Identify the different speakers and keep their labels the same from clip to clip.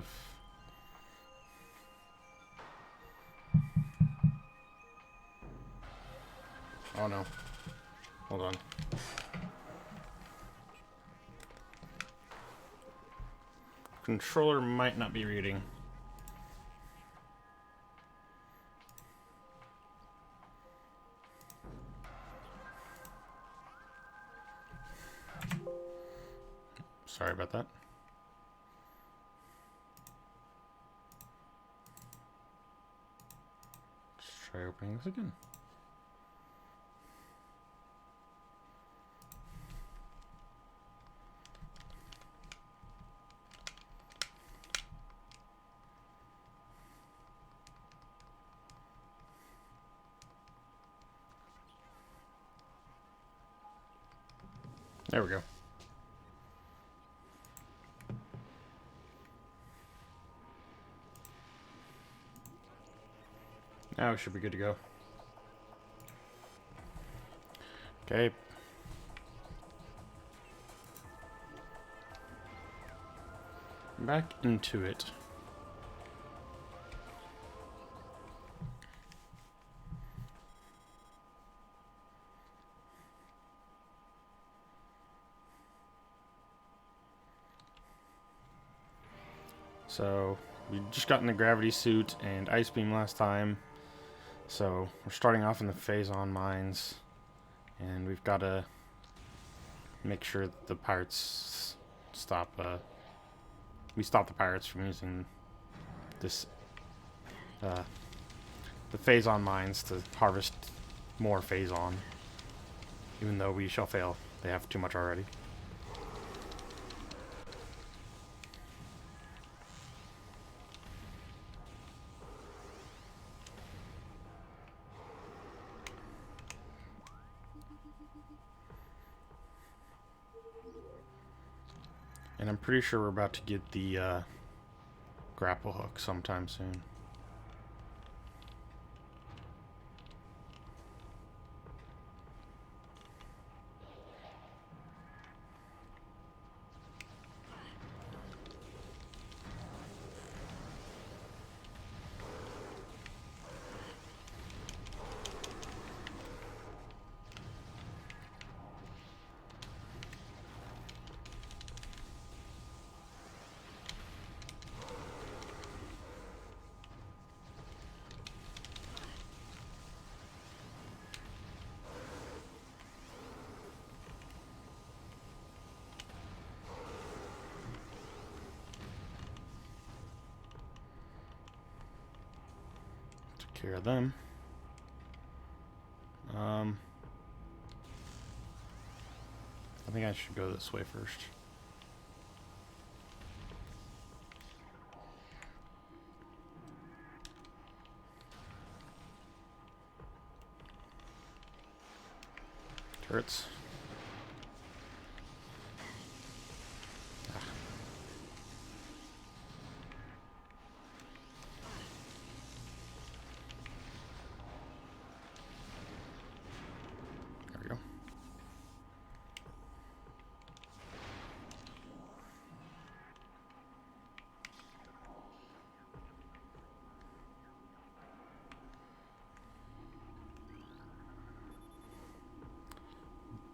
Speaker 1: have... Oh no. Hold on. Controller might not be reading. Sorry about that. Let's try opening this again. There we go. Now we should be good to go. Okay. Back into it. So, we just got in the gravity suit and ice beam last time. So, we're starting off in the phase-on mines. And we've got to make sure that the pirates stop, we stop the pirates from using this, the phase-on mines to harvest more phase-on. Even though we shall fail. They have too much already. And I'm pretty sure we're about to get the grapple hook sometime soon. Care of them. I think I should go this way first. Turrets.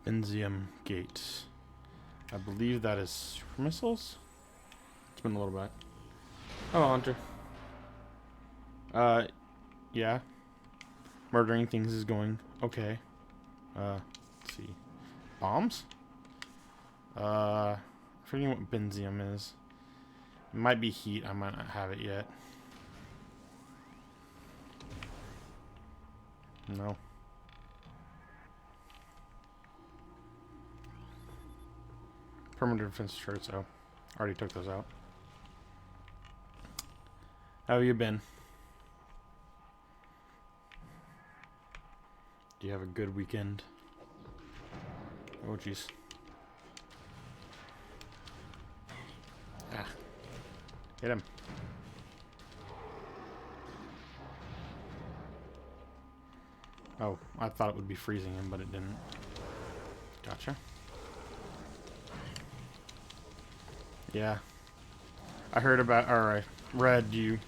Speaker 1: Benzium Gate. I believe that is super missiles. It's been a little bit. Oh, Hunter. Yeah. Murdering things is going okay. Let's see. Bombs? Forgetting what benzium is. It might be heat. I might not have it yet. No. Permanent defense shirts, oh. Already took those out. How have you been? Do you have a good weekend? Oh, jeez. Ah. Hit him. Oh, I thought it would be freezing him, but it didn't. Gotcha. Yeah. I heard about, or I read you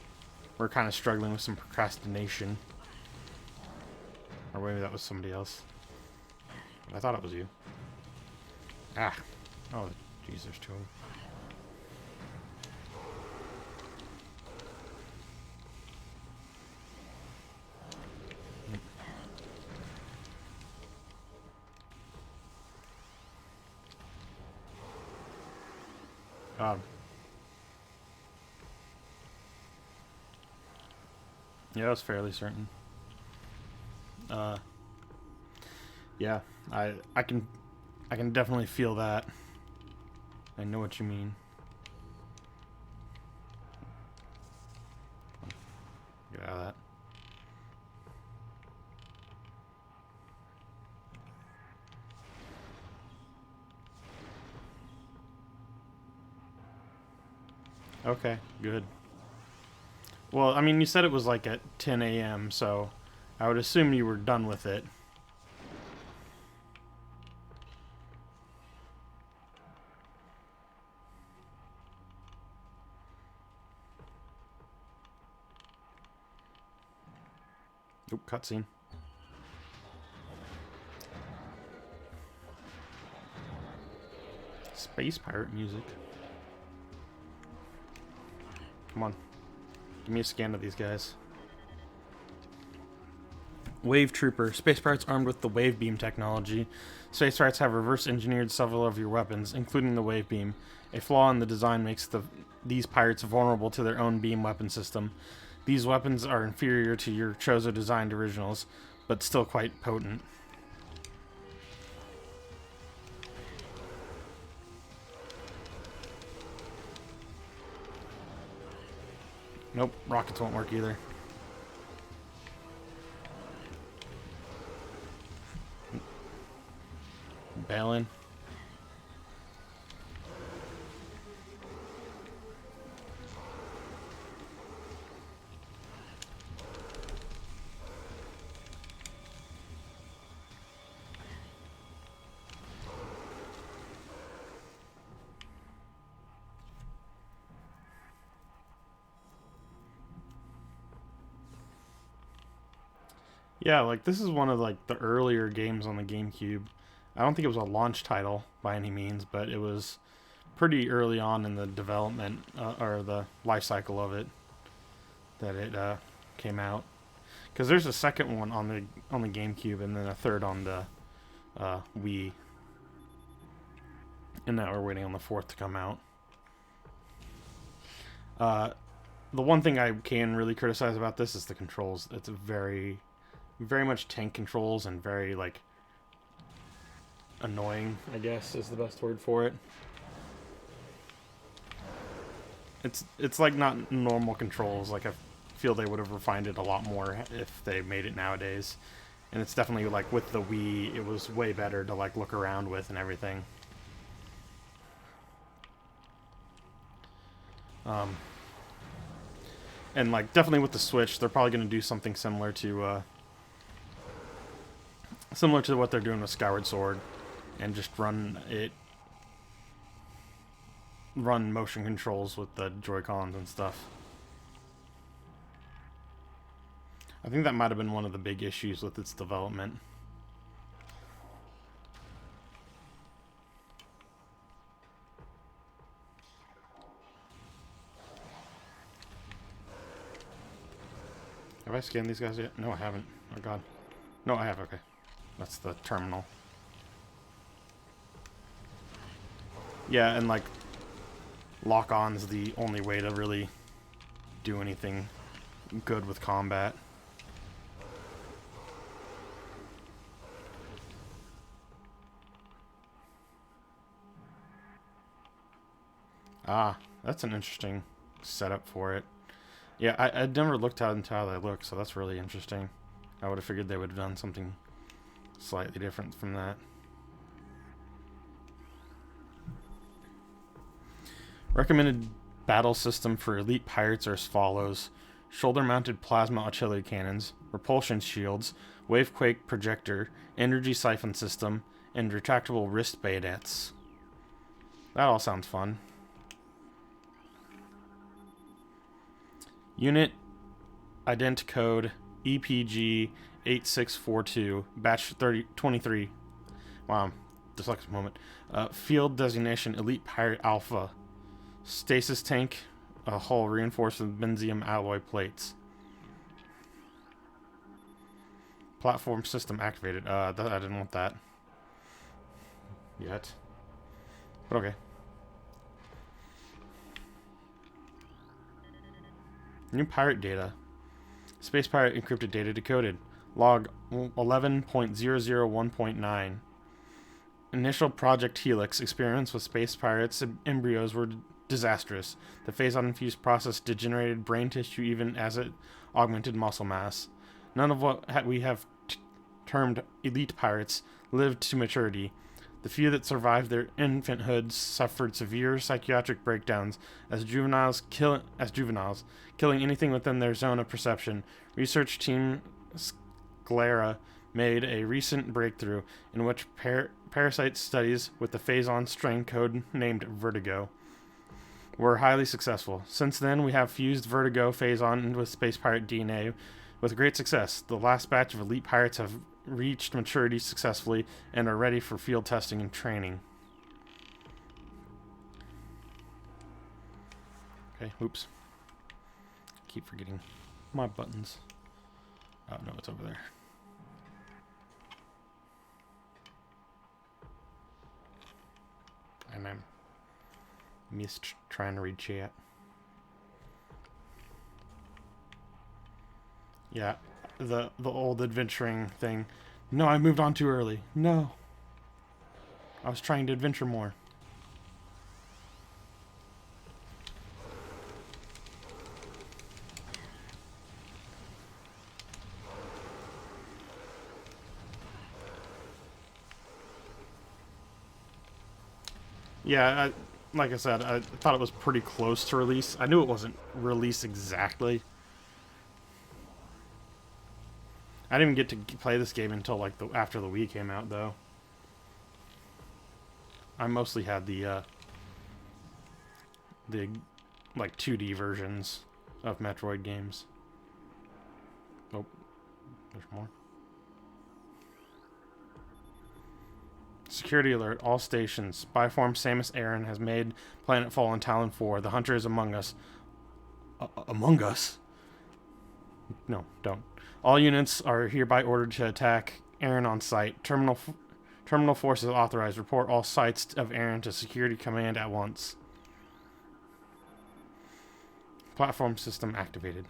Speaker 1: were kind of struggling with some procrastination. Or maybe that was somebody else. I thought it was you. Ah. Oh, jeez, there's two of them. Yeah, I was fairly certain. Yeah, I can definitely feel that. I know what you mean. Get out of that. Okay, good. Well, I mean, you said it was like at 10 a.m., so I would assume you were done with it. Oop, cutscene. Space pirate music. Come on. Give me a scan of these guys. Wave Trooper. Space pirates armed with the wave beam technology. Space pirates have reverse engineered several of your weapons, including the wave beam. A flaw in the design makes these pirates vulnerable to their own beam weapon system. These weapons are inferior to your Chozo designed originals, but still quite potent. Nope, rockets won't work either. Bailing. Yeah, like this is one of like the earlier games on the GameCube. I don't think it was a launch title by any means, but it was pretty early on in the development or the life cycle of it that it came out. Because there's a second one on the GameCube and then a third on the Wii, and now we're waiting on the fourth to come out. The one thing I can really criticize about this is the controls. It's very much tank controls and very like annoying, I guess is the best word for it. It's like not normal controls. Like I feel they would have refined it a lot more if they made it nowadays. And it's definitely like with the Wii, it was way better to like look around with and everything. And like definitely with the Switch, they're probably going to do something similar to what they're doing with Skyward Sword, and just run motion controls with the Joy-Cons and stuff. I think that might have been one of the big issues with its development. Have I scanned these guys yet? No, I haven't. Oh god. No, I have, okay. That's the terminal. Yeah, and like lock-on's the only way to really do anything good with combat. Ah, that's an interesting setup for it. Yeah, I'd never looked into how they look, so that's really interesting. I would have figured they would have done something slightly different from that. Recommended battle system for elite pirates are as follows: shoulder-mounted plasma artillery cannons, repulsion shields, wavequake projector, energy siphon system, and retractable wrist bayonets. That all sounds fun. Unit ident code EPG 8642 batch 23. Wow, dyslexic moment. Field designation Elite Pirate Alpha. Stasis tank, a hull reinforced with benzium alloy plates. Platform system activated. I didn't want that yet, but okay. New pirate data. Space pirate encrypted data decoded. Log 11.001.9. Initial Project Helix experience with space pirates embryos were disastrous. The phazon-infused process degenerated brain tissue even as it augmented muscle mass. None of what we have termed elite pirates lived to maturity. The few that survived their infanthood suffered severe psychiatric breakdowns as juveniles, killing anything within their zone of perception. Research team Sclera made a recent breakthrough in which parasite studies with the phazon strain code named Vertigo were highly successful. Since then, we have fused Vertigo phazon with space pirate DNA with great success. The last batch of elite pirates have reached maturity successfully and are ready for field testing and training. Okay, oops. Keep forgetting my buttons. Oh, no, it's over there. And I missed trying to read chat. Yeah, the old adventuring thing. No, I moved on too early. No. I was trying to adventure more. Yeah, like I said, I thought it was pretty close to release. I knew it wasn't released exactly. I didn't even get to play this game until like after the Wii came out, though. I mostly had the like 2D versions of Metroid games. Oh, there's more. Security alert, all stations. Spyform Samus Aran has made planetfall in Talon 4. The hunter is among us. Among us? No, don't. All units are hereby ordered to attack Aran on site. Terminal forces authorized. Report all sites of Aran to Security Command at once. Platform system activated.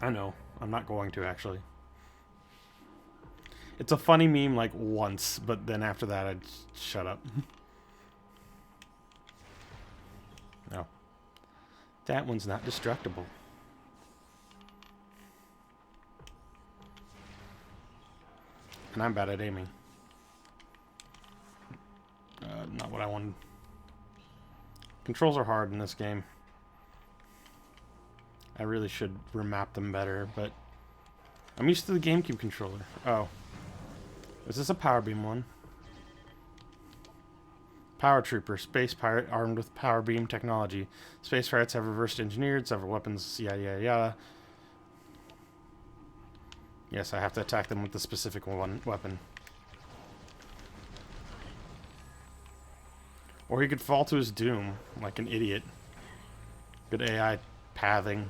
Speaker 1: I know. I'm not going to, actually. It's a funny meme, like, once, but then after that, I'd shut up. No. That one's not destructible. And I'm bad at aiming. Not what I wanted. Controls are hard in this game. I really should remap them better, but I'm used to the GameCube controller. Oh. Is this a power beam one? Power Trooper, space pirate armed with power beam technology. Space pirates have reversed engineered several weapons, yada yada yada. Yes, I have to attack them with the specific weapon. Or he could fall to his doom, like an idiot. Good AI pathing.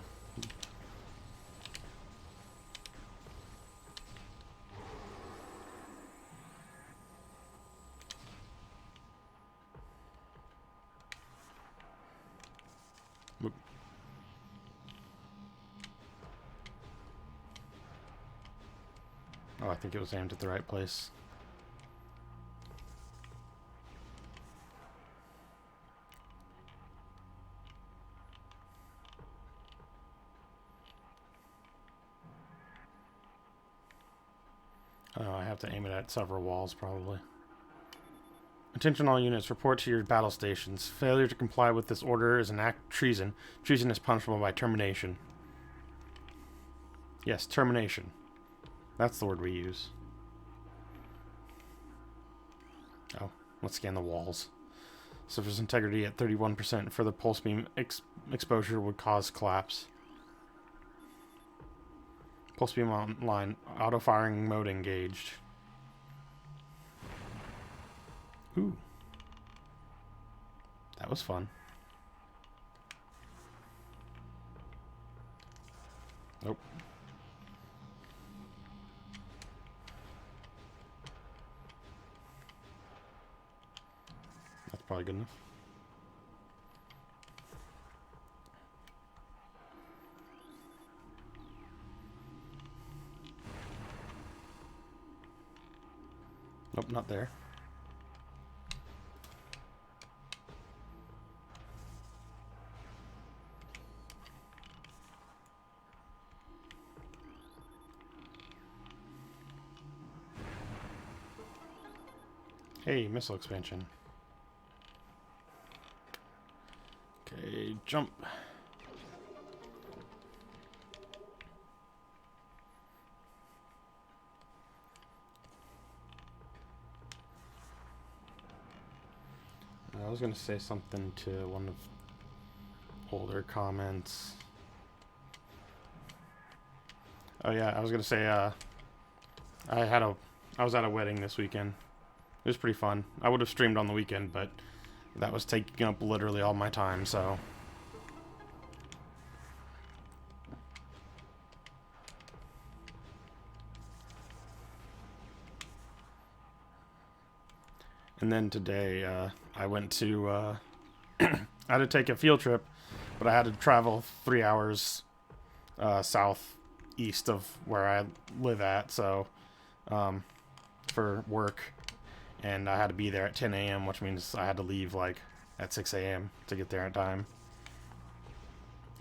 Speaker 1: Oh, I think it was aimed at the right place. Oh, I have to aim it at several walls, probably. Attention all units, report to your battle stations. Failure to comply with this order is an act of treason. Treason is punishable by termination. Yes, termination. That's the word we use. Oh, let's scan the walls. Surface integrity at 31%. Further pulse beam exposure would cause collapse. Pulse beam online. Auto firing mode engaged. Ooh. That was fun. Nope. That's probably good enough. Nope, not there. Hey, missile expansion. Okay, jump. I was going to say something to one of older comments. Oh yeah, I was going to say I was at a wedding this weekend. It was pretty fun. I would have streamed on the weekend, but that was taking up literally all my time, so. And then today, I went to, I had to take a field trip, but I had to travel 3 hours southeast of where I live at, so, for work. And I had to be there at 10 a.m., which means I had to leave, like, at 6 a.m. to get there in time.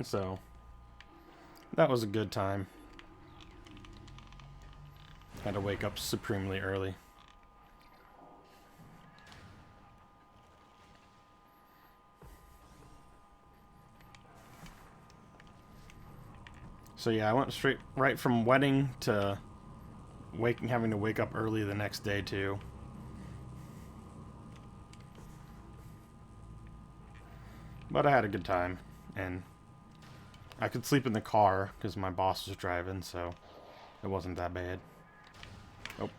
Speaker 1: So, that was a good time. Had to wake up supremely early. So yeah, I went right from wedding to having to wake up early the next day too. But I had a good time, and I could sleep in the car because my boss was driving, so it wasn't that bad. Oh.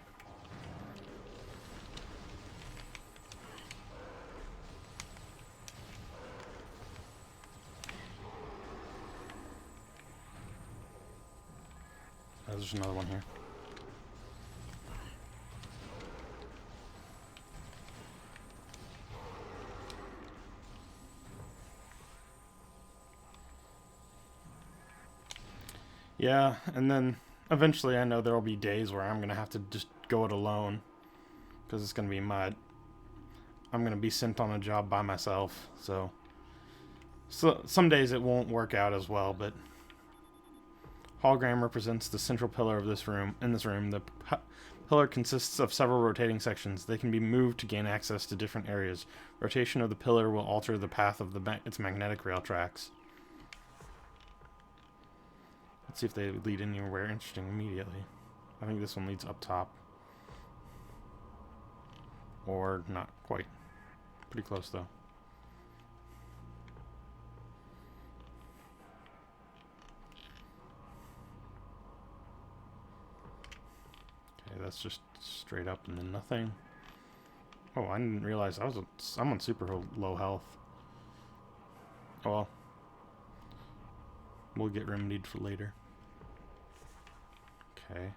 Speaker 1: There's another one here. Yeah, and then eventually I know there'll be days where I'm going to have to just go it alone, because it's going to be I'm going to be sent on a job by myself, so some days it won't work out as well, but hologram represents the central pillar of this room. In this room, the pillar consists of several rotating sections. They can be moved to gain access to different areas. Rotation of the pillar will alter the path of its magnetic rail tracks. Let's see if they lead anywhere interesting immediately. I think this one leads up top. Or not quite. Pretty close though. Okay, that's just straight up and then nothing. Oh, I didn't realize I'm on super low health. Oh well. We'll get remedied for later. Okay.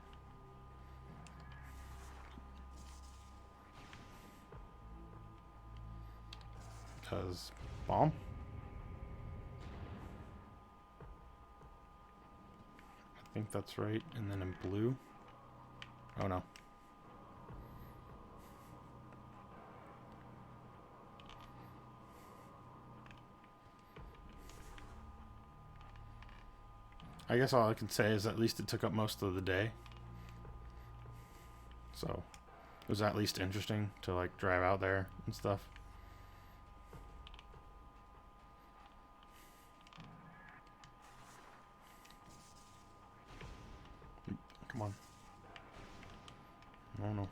Speaker 1: Because bomb? I think that's right. And then in blue. Oh no. I guess all I can say is at least it took up most of the day. So it was at least interesting to like drive out there and stuff. Come on. No, no.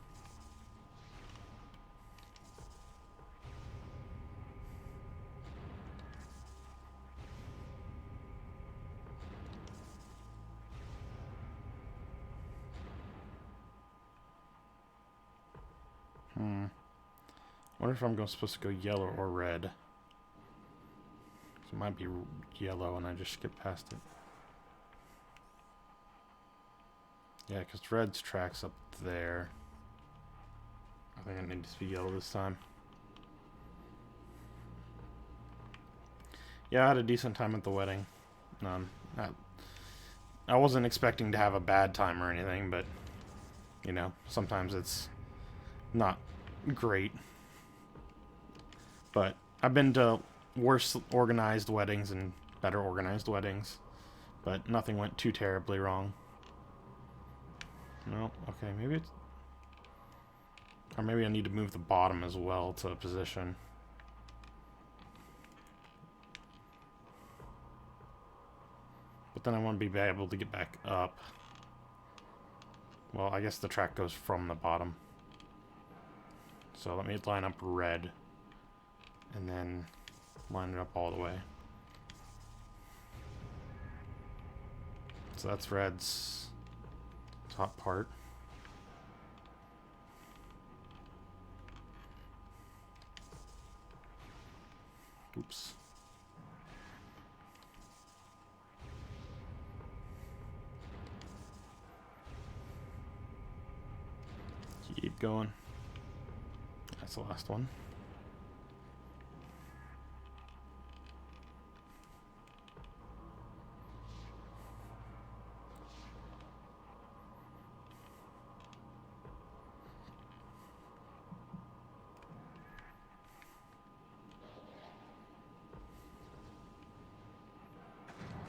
Speaker 1: wonder if I'm supposed to go yellow or red. It might be yellow and I just skipped past it. Yeah, because red's tracks up there. I think it needs to be yellow this time. Yeah, I had a decent time at the wedding. I wasn't expecting to have a bad time or anything, but, you know, sometimes it's not great. But I've been to worse organized weddings and better organized weddings, but nothing went too terribly wrong. No, okay, maybe it's... Or maybe I need to move the bottom as well to a position. But then I want to be able to get back up. Well, I guess the track goes from the bottom. So let me line up red. And then line it up all the way. So that's red's top part. Oops. Keep going. That's the last one.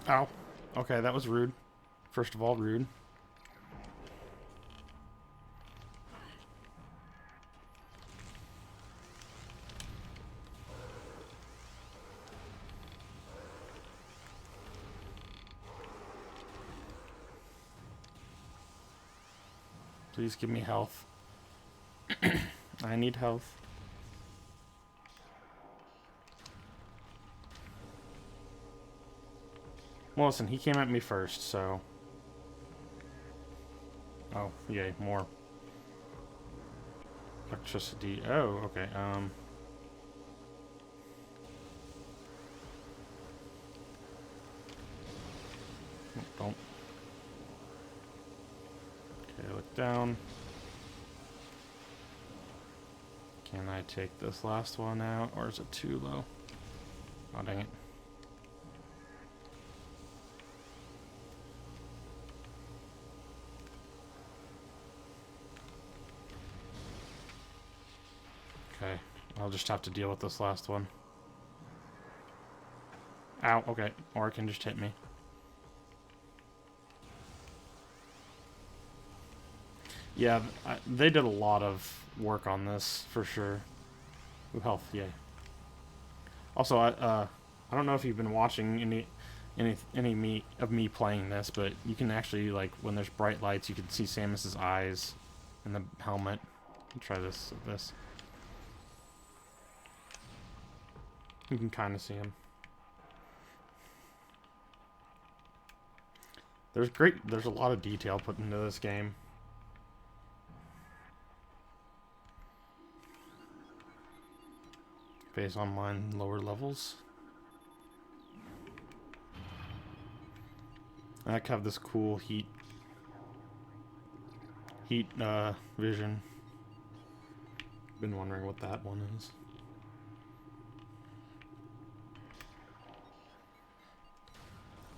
Speaker 1: Ow. Okay, that was rude. First of all, rude. Please give me health. I need health. Well, listen, he came at me first, so... Oh, yay, more. Electricity. Oh, okay, Don't. Okay, look down. Can I take this last one out, or is it too low? Oh, dang it. Okay, I'll just have to deal with this last one. Ow, okay. Or it can just hit me. Yeah, they did a lot of work on this, for sure. Ooh, health, yay. Also, I don't know if you've been watching any of me playing this, but you can actually, like, when there's bright lights, you can see Samus's eyes in the helmet. Let me try this with this. You can kind of see him. There's a lot of detail put into this game. Phase online lower levels. I like have this cool heat vision. Been wondering what that one is.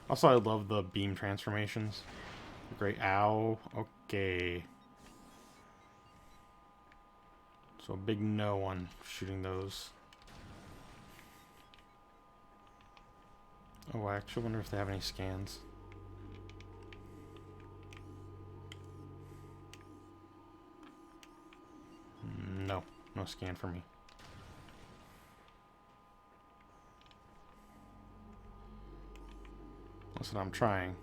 Speaker 1: Also, I love the beam transformations. Great. Ow. Okay. So a big no on shooting those. Oh, I actually wonder if they have any scans. No. No scan for me. Listen, I'm trying.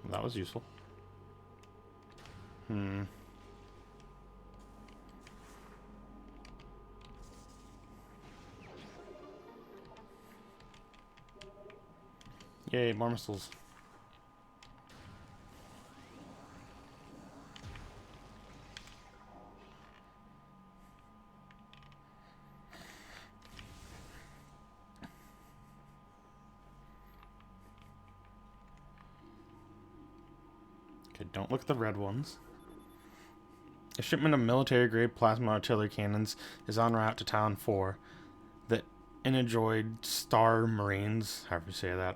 Speaker 1: That was useful. Yay, more missiles. Okay, don't look at the red ones. A shipment of military-grade plasma artillery cannons is en route to Town 4. The Metroid Star Marines, however you say that,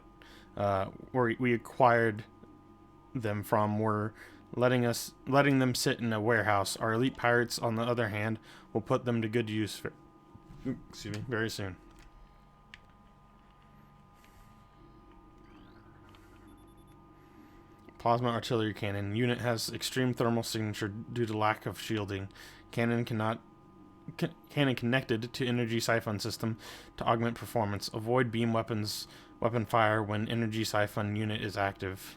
Speaker 1: where we acquired them from, were letting them sit in a warehouse. Our elite pirates, on the other hand, will put them to good use very soon. Plasma artillery cannon. Unit has extreme thermal signature due to lack of shielding. Cannon connected to energy siphon system to augment performance. Avoid beam weapon fire when energy siphon unit is active.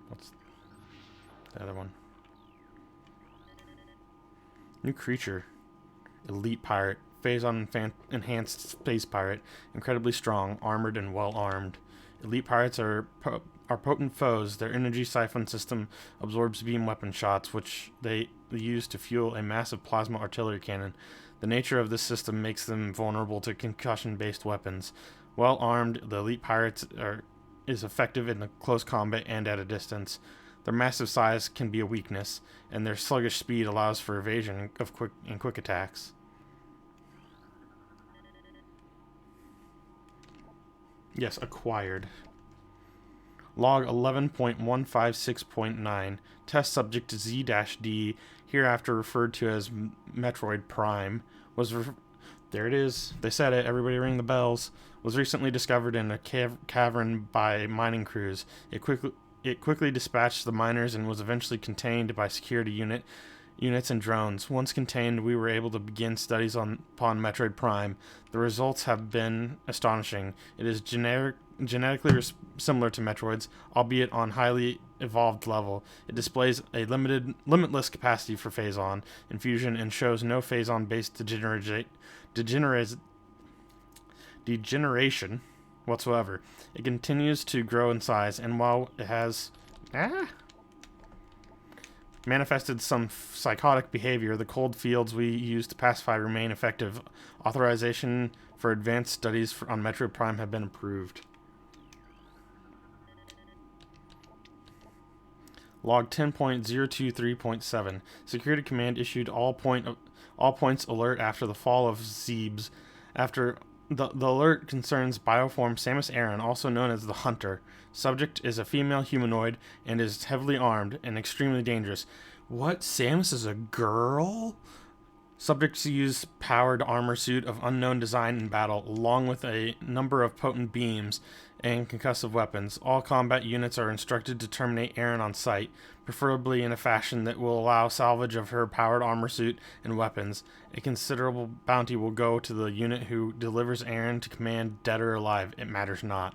Speaker 1: What's the other one? New creature. Elite pirate. Phazon enhanced space pirate. Incredibly strong, armored, and well armed. Elite pirates are potent foes. Their energy siphon system absorbs beam weapon shots, which they use to fuel a massive plasma artillery cannon. The nature of this system makes them vulnerable to concussion-based weapons. Well armed, the elite pirates is effective in close combat and at a distance. Their massive size can be a weakness, and their sluggish speed allows for evasion of quick attacks. Yes, acquired. Log 11.156.9. Test subject Z-D, hereafter referred to as Metroid Prime, there it is. They said it. Everybody ring the bells. Was recently discovered in a cavern by mining crews. It quickly dispatched the miners and was eventually contained by security units and drones. Once contained, we were able to begin studies upon Metroid Prime. The results have been astonishing. It is genetically similar to Metroid's, albeit on highly evolved level. It displays a limitless capacity for Phazon infusion and shows no Phazon-based degeneration whatsoever. It continues to grow in size, and while it has manifested some psychotic behavior, the cold fields we use to pacify remain effective. Authorization for advanced studies on Metroid Prime have been approved. Log 10.023.7. Security Command issued all points alert after the fall of Zebes. After the alert concerns bioform Samus Aran, also known as the Hunter. Subject is a female humanoid and is heavily armed and extremely dangerous. What? Samus is a girl? Subjects use powered armor suit of unknown design in battle, along with a number of potent beams and concussive weapons. All combat units are instructed to terminate Aran on sight, preferably in a fashion that will allow salvage of her powered armor suit and weapons. A considerable bounty will go to the unit who delivers Aran to command, dead or alive. It matters not.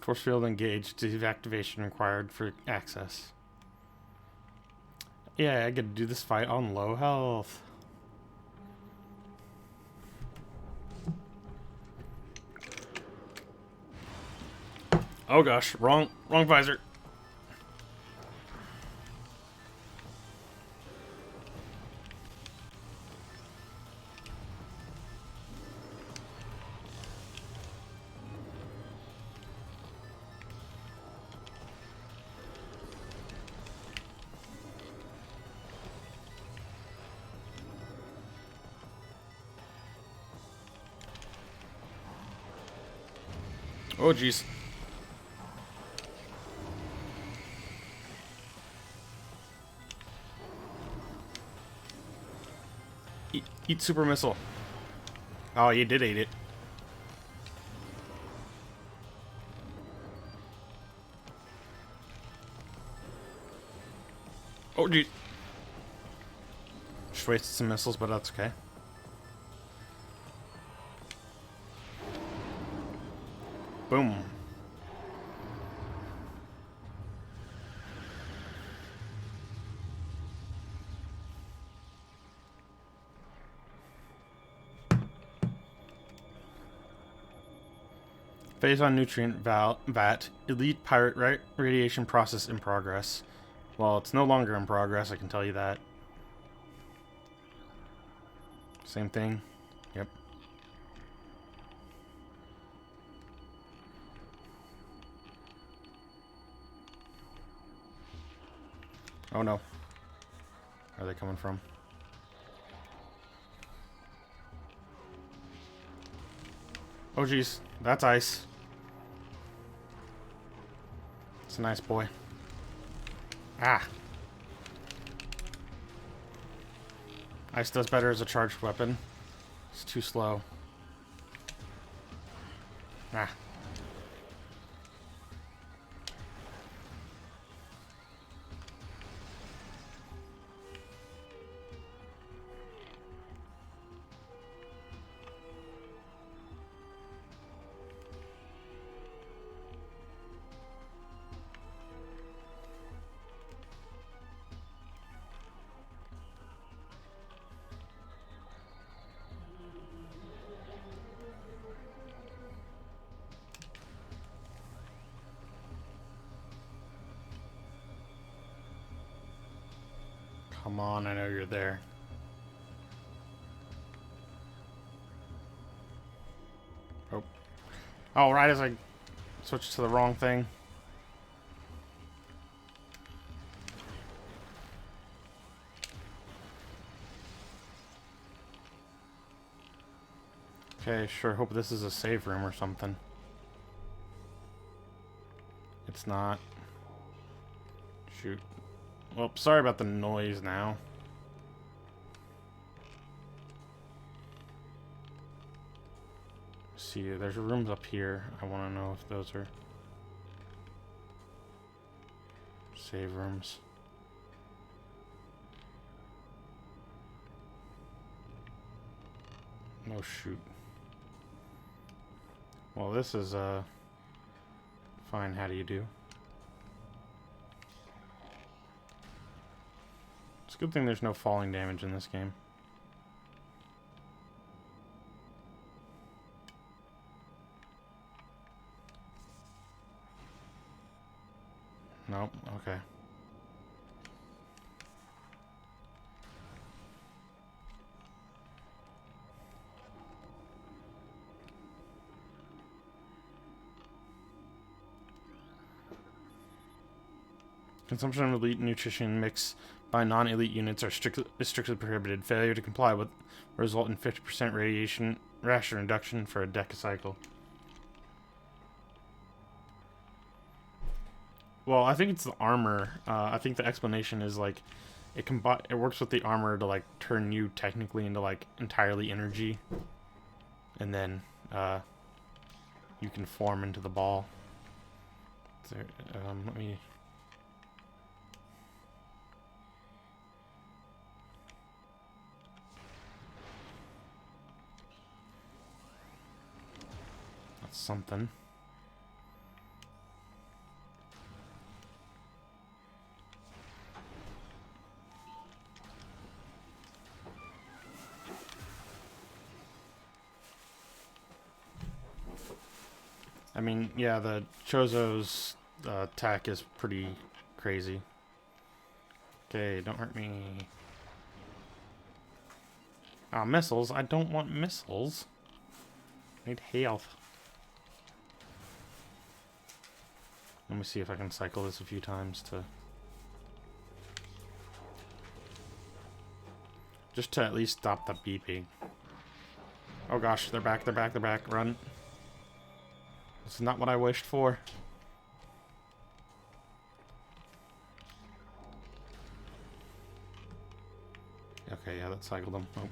Speaker 1: Force field engaged. Deactivation required for access. Yeah, I get to do this fight on low health. Oh gosh, wrong visor. Oh jeez. Eat super missile. Oh, you did eat it. Oh jeez. Just wasted some missiles, but that's okay. Boom. Phase on nutrient vat. Elite pirate radiation process in progress. Well, it's no longer in progress, I can tell you that. Same thing. Yep. Oh no. Where are they coming from? Oh geez, that's ice. It's a nice boy. Ah. Ice does better as a charged weapon. It's too slow. Ah. Come on, I know you're there. Oh. Oh, right as I switched to the wrong thing. Okay, sure, hope this is a save room or something. It's not. Shoot. Well, sorry about the noise now. See, there's rooms up here. I want to know if those are save rooms. No, shoot. Well, this is fine. How do you do? It's a good thing there's no falling damage in this game. Nope, okay. Consumption of elite nutrition mix by non-elite units is strictly prohibited. Failure to comply with result in 50% ration reduction for a decacycle. Well, I think it's the armor. I think the explanation is like it works with the armor to like turn you technically into like entirely energy, and then you can form into the ball. There, let me. That's something. I mean, yeah, the Chozo's attack is pretty crazy. Okay, don't hurt me. Ah, missiles. I don't want missiles. I need health. Let me see if I can cycle this a few times to... just to at least stop the beeping. Oh gosh, they're back, they're back, they're back. Run. This is not what I wished for. Okay, yeah, that cycled them. Oh.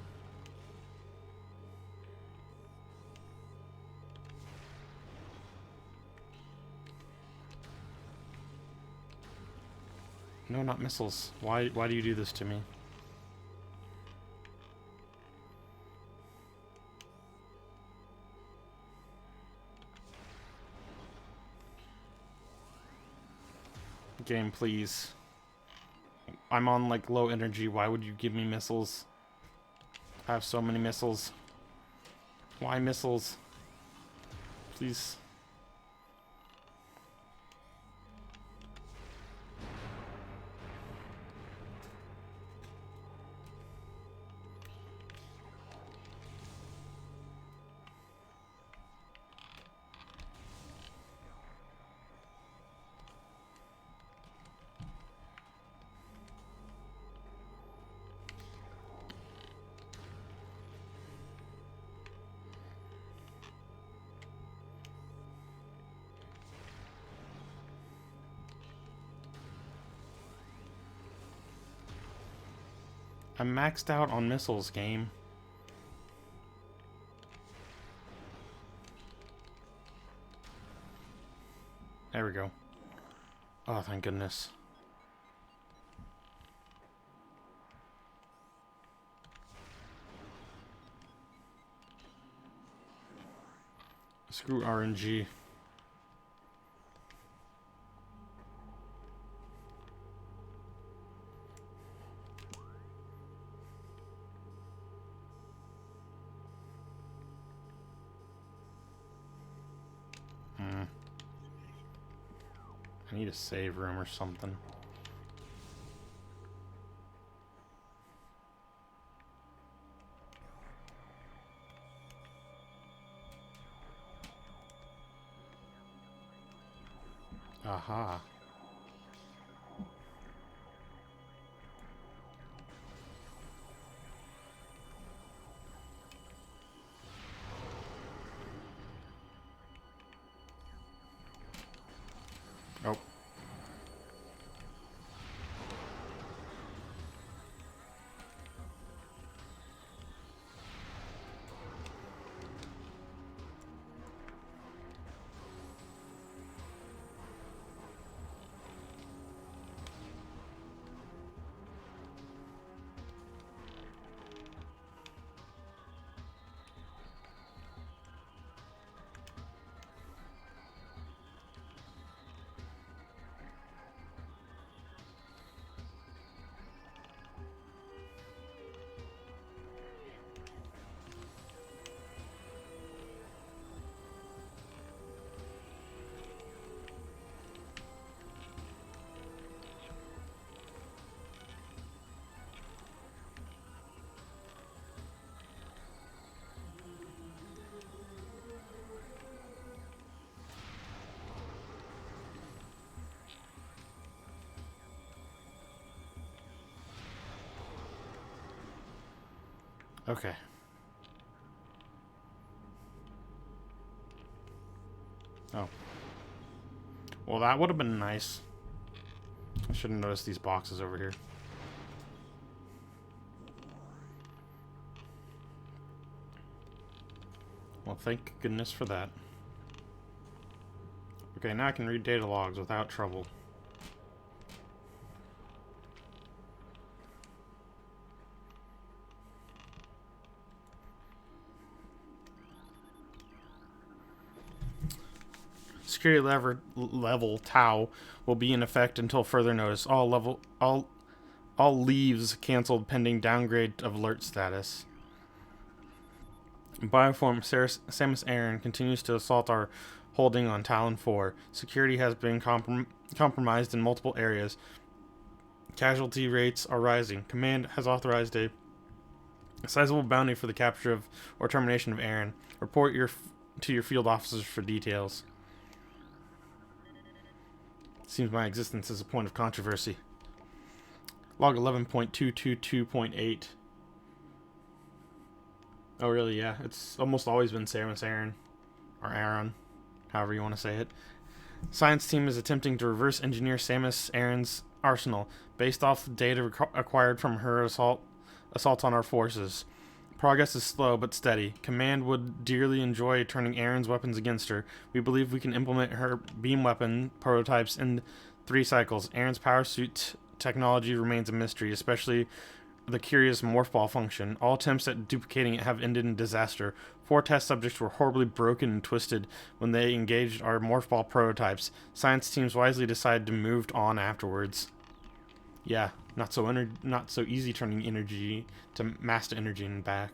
Speaker 1: No, not missiles. Why do you do this to me? Game, please. I'm on like low energy. Why would you give me missiles? I have so many missiles. Why missiles? Please. I'm maxed out on missiles, game. There we go. Oh, thank goodness. Screw RNG. I need a save room or something. Aha. Oh. Okay. Oh. Well, that would have been nice. I should have noticed these boxes over here. Well, thank goodness for that. Okay, now I can read data logs without trouble. Security level Tau will be in effect until further notice. All leaves canceled pending downgrade of alert status. Bioform Samus Aran continues to assault our holding on Talon 4. Security has been compromised in multiple areas. Casualty rates are rising. Command has authorized a sizable bounty for the capture of or termination of Aran. Report to your field officers for details. Seems my existence is a point of controversy. Log 11.222.8. Oh, really? Yeah. It's almost always been Samus Aran. Or Aran. However you want to say it. Science team is attempting to reverse engineer Samus Aran's arsenal based off data acquired from her assault on our forces. Progress is slow but steady. Command would dearly enjoy turning Aran's weapons against her. We believe we can implement her beam weapon prototypes in 3 cycles. Aran's power suit technology remains a mystery, especially the curious morph ball function. All attempts at duplicating it have ended in disaster. 4 test subjects were horribly broken and twisted when they engaged our morph ball prototypes. Science teams wisely decided to move on afterwards. Yeah, not so easy turning energy to master energy and back.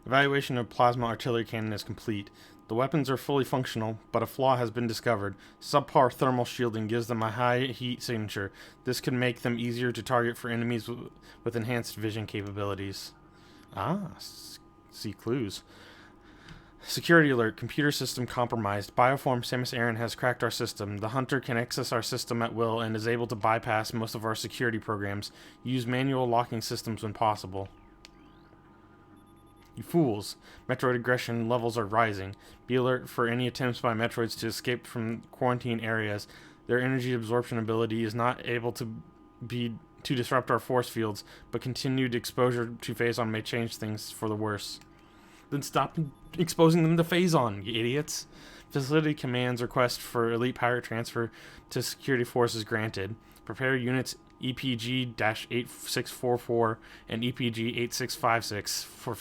Speaker 1: Evaluation of plasma artillery cannon is complete. The weapons are fully functional, but a flaw has been discovered. Subpar thermal shielding gives them a high heat signature. This could make them easier to target for enemies with enhanced vision capabilities. Ah, see clues. Security alert. Computer system compromised. Bioform Samus Aran has cracked our system. The hunter can access our system at will and is able to bypass most of our security programs. Use manual locking systems when possible. You fools. Metroid aggression levels are rising. Be alert for any attempts by Metroids to escape from quarantine areas. Their energy absorption ability is not able to disrupt our force fields, but continued exposure to Phazon may change things for the worse. Then stop exposing them to Phazon, you idiots. Facility commands request for elite pirate transfer to security forces granted. Prepare units EPG-8644 and EPG-8656 for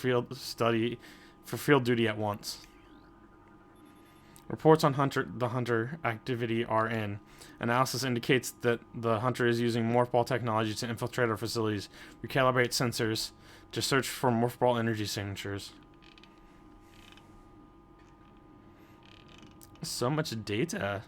Speaker 1: field duty at once. Reports on the Hunter activity are in. Analysis indicates that the Hunter is using morph ball technology to infiltrate our facilities. Recalibrate sensors to search for morph ball energy signatures. So much data.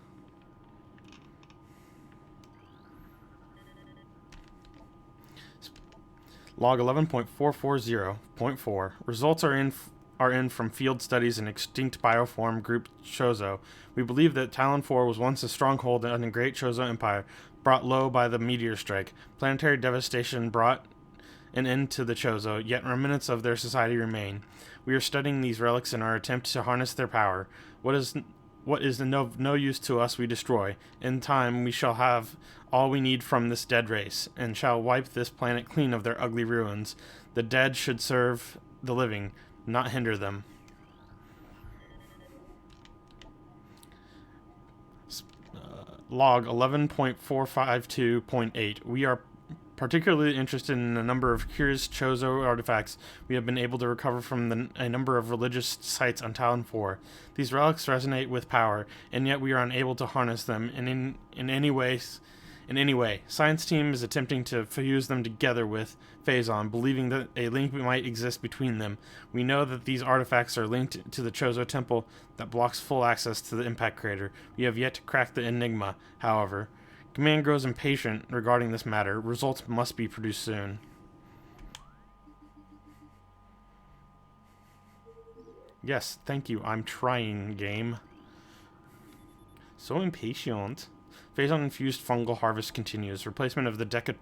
Speaker 1: Log 11.440.4. Results are in from field studies in extinct bioform group Chozo. We believe that Talon 4 was once a stronghold in the Great Chozo Empire, brought low by the meteor strike. Planetary devastation brought an end to the Chozo, yet remnants of their society remain. We are studying these relics in our attempt to harness their power. What is no use to us we destroy. In time we shall have all we need from this dead race, and shall wipe this planet clean of their ugly ruins. The dead should serve the living, not hinder them. Log 11.452.8. We are particularly interested in a number of curious Chozo artifacts we have been able to recover from a number of religious sites on Talon 4. These relics resonate with power, and yet we are unable to harness them in any way. Science team is attempting to fuse them together with Phazon, believing that a link might exist between them. We know that these artifacts are linked to the Chozo temple that blocks full access to the impact crater. We have yet to crack the enigma, however. Command grows impatient regarding this matter. Results must be produced soon. Yes, thank you. I'm trying, game. So impatient. Phazon-infused fungal harvest continues. Replacement of the decatricolate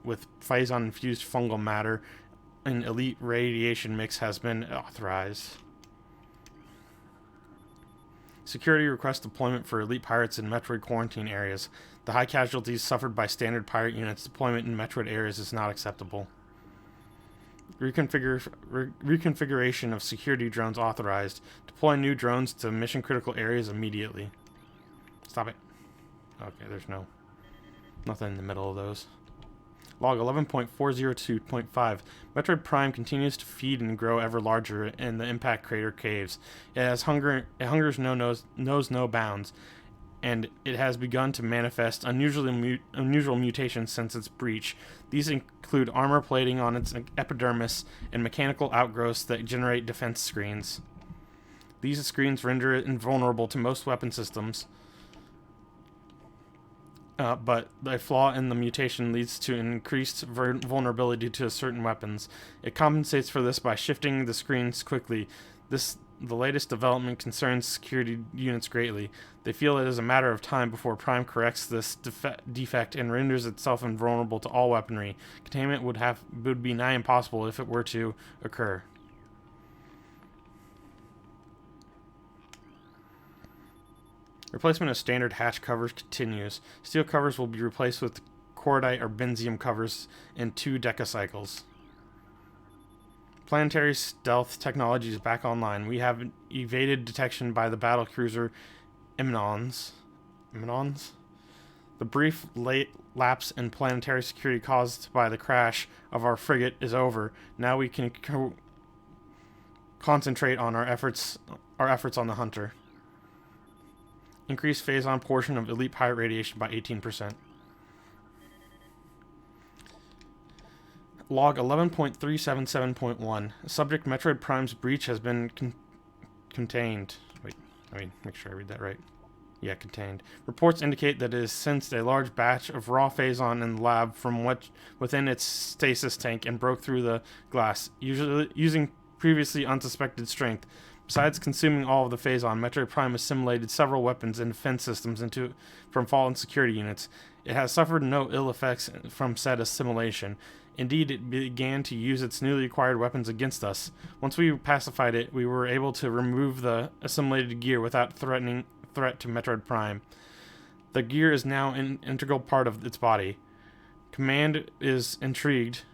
Speaker 1: with Phazon-infused fungal matter in elite radiation mix has been authorized. Security request deployment for elite pirates in Metroid quarantine areas. The high casualties suffered by standard pirate units deployment in Metroid areas is not acceptable. Reconfiguration of security drones authorized. Deploy new drones to mission critical areas immediately. Stop it. Okay, there's nothing in the middle of those. Log 11.402.5. Metroid Prime continues to feed and grow ever larger in the impact crater caves. It hungers knows no bounds, and it has begun to manifest unusual mutations since its breach. These include armor plating on its epidermis and mechanical outgrowths that generate defense screens. These screens render it invulnerable to most weapon systems. But a flaw in the mutation leads to increased vulnerability to certain weapons. It compensates for this by shifting the screens quickly. The latest development concerns security units greatly. They feel it is a matter of time before Prime corrects this defect and renders itself invulnerable to all weaponry. Containment would be nigh impossible if it were to occur. Replacement of standard hatch covers continues. Steel covers will be replaced with cordite or benzium covers in 2 decacycles. Planetary stealth technology is back online. We have evaded detection by the battle cruiser Imnons. The brief lapse in planetary security caused by the crash of our frigate is over. Now we can concentrate on our efforts on the Hunter. Increase Phazon portion of elite pirate radiation by 18%. Log 11.377.1. Subject Metroid Prime's breach has been contained. Wait, let me make sure I read that right. Yeah, contained. Reports indicate that it has sensed a large batch of raw Phazon in the lab from within its stasis tank and broke through the glass, usually using previously unsuspected strength. Besides consuming all of the Phazon, Metroid Prime assimilated several weapons and defense systems from fallen security units. It has suffered no ill effects from said assimilation. Indeed, it began to use its newly acquired weapons against us. Once we pacified it, we were able to remove the assimilated gear without threat to Metroid Prime. The gear is now an integral part of its body. Command is intrigued,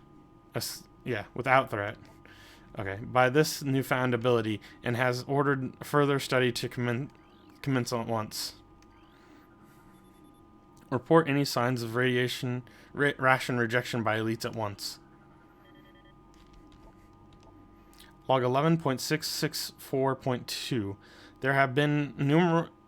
Speaker 1: without threat, by this newfound ability, and has ordered further study to commence at once. Report any signs of ration rejection by elites at once. Log 11.664.2. There have been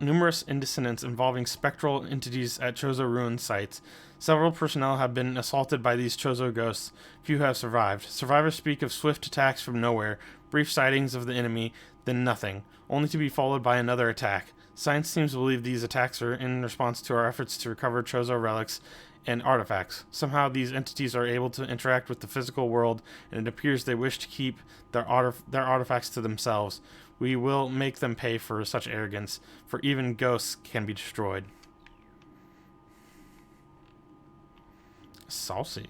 Speaker 1: numerous incidents involving spectral entities at Chozo ruin sites. Several personnel have been assaulted by these Chozo ghosts. Few have survived. Survivors speak of swift attacks from nowhere, brief sightings of the enemy, then nothing, only to be followed by another attack. Science teams believe these attacks are in response to our efforts to recover Chozo relics and artifacts. Somehow these entities are able to interact with the physical world, and it appears they wish to keep their artifacts to themselves. We will make them pay for such arrogance, for even ghosts can be destroyed. Saucy.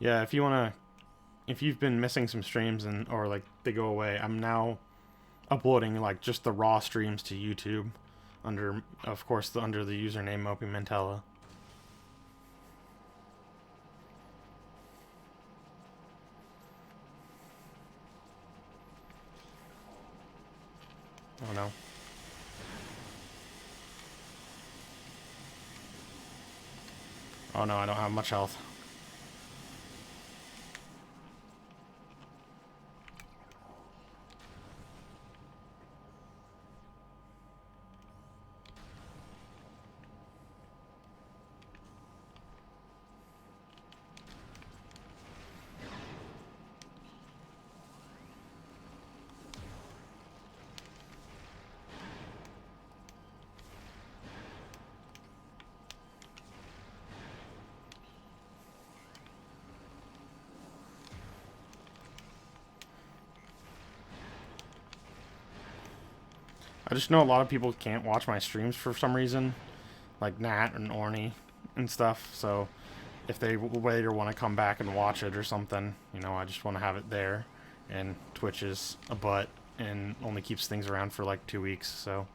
Speaker 1: Yeah, if you've been missing some streams or like they go away, I'm now uploading like just the raw streams to YouTube under the username Mopey Mantella. Oh no. Oh no, I don't have much health. I just know a lot of people can't watch my streams for some reason, like Nat and Orny and stuff, so if they later want to come back and watch it or something, I just want to have it there, and Twitch is a butt and only keeps things around for like 2 weeks, so...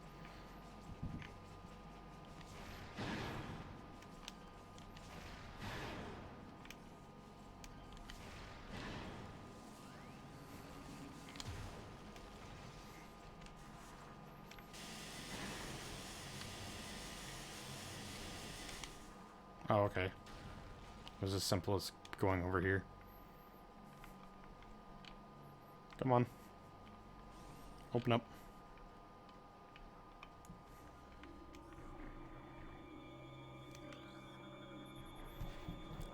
Speaker 1: Oh, okay. It was as simple as going over here. Come on. Open up.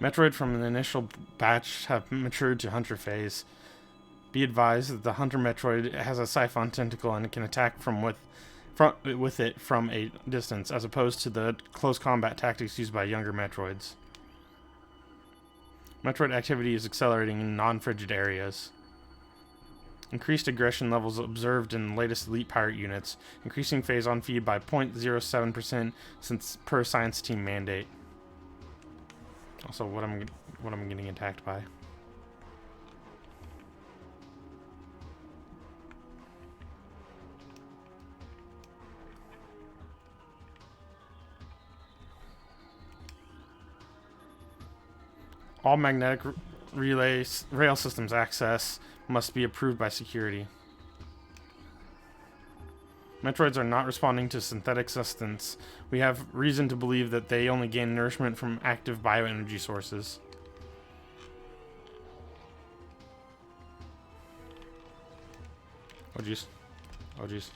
Speaker 1: Metroid from the initial batch have matured to Hunter phase. Be advised that the Hunter Metroid has a Siphon tentacle and it can attack with it from a distance, as opposed to the close combat tactics used by younger Metroids. Metroid activity is accelerating in non-frigid areas. Increased aggression levels observed in the latest Elite Pirate units, increasing phase-on feed by 0.07% since per science team mandate. Also, what I'm getting attacked by. All magnetic rail systems access must be approved by security. Metroids are not responding to synthetic sustenance. We have reason to believe that they only gain nourishment from active bioenergy sources. Oh jeez. Oh jeez.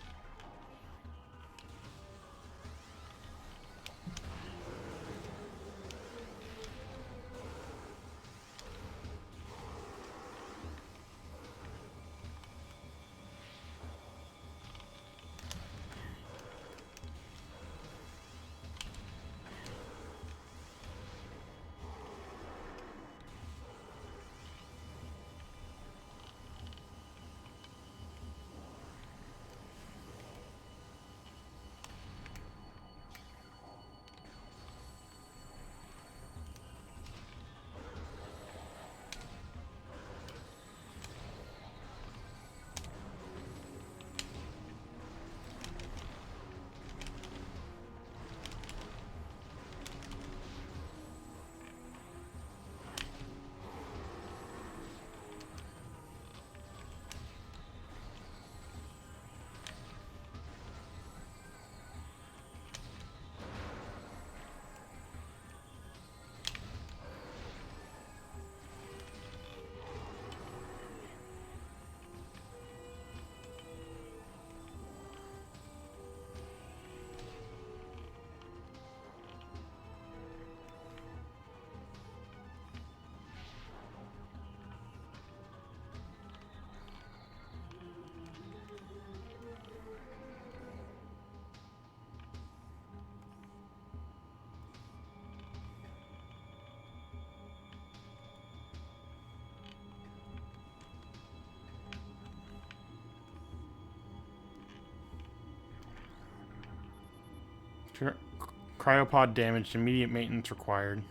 Speaker 1: Cryopod damaged. Immediate maintenance required.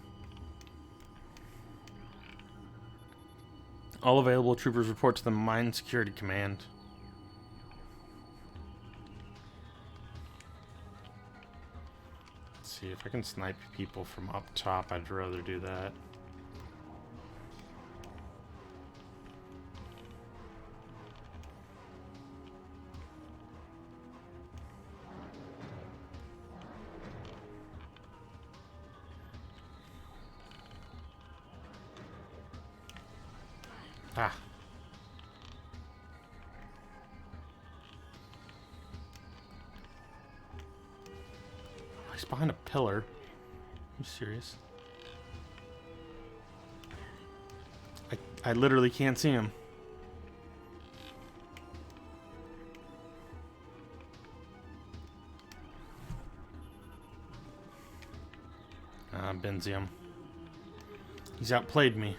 Speaker 1: All available troopers report to the Mine Security Command. Let's see if I can snipe people from up top. I'd rather do that. Ah. He's behind a pillar. Are you serious? I literally can't see him. Benzium. He's outplayed me.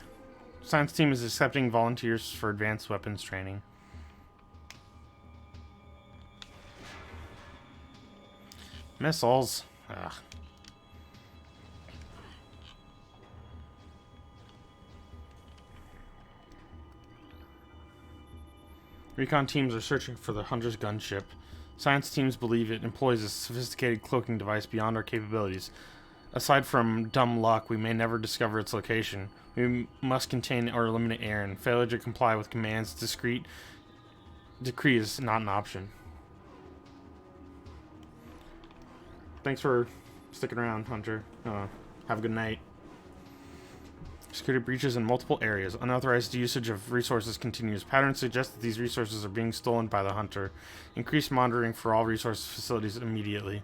Speaker 1: Science team is accepting volunteers for advanced weapons training. Missiles. Ugh. Recon teams are searching for the Hunter's gunship. Science teams believe it employs a sophisticated cloaking device beyond our capabilities. Aside from dumb luck, we may never discover its location. We must contain or eliminate Aaron. Failure to comply with commands decree is not an option. Thanks for sticking around, Hunter. Have a good night. Security breaches in multiple areas. Unauthorized usage of resources continues. Patterns suggest that these resources are being stolen by the Hunter. Increase monitoring for all resource facilities immediately.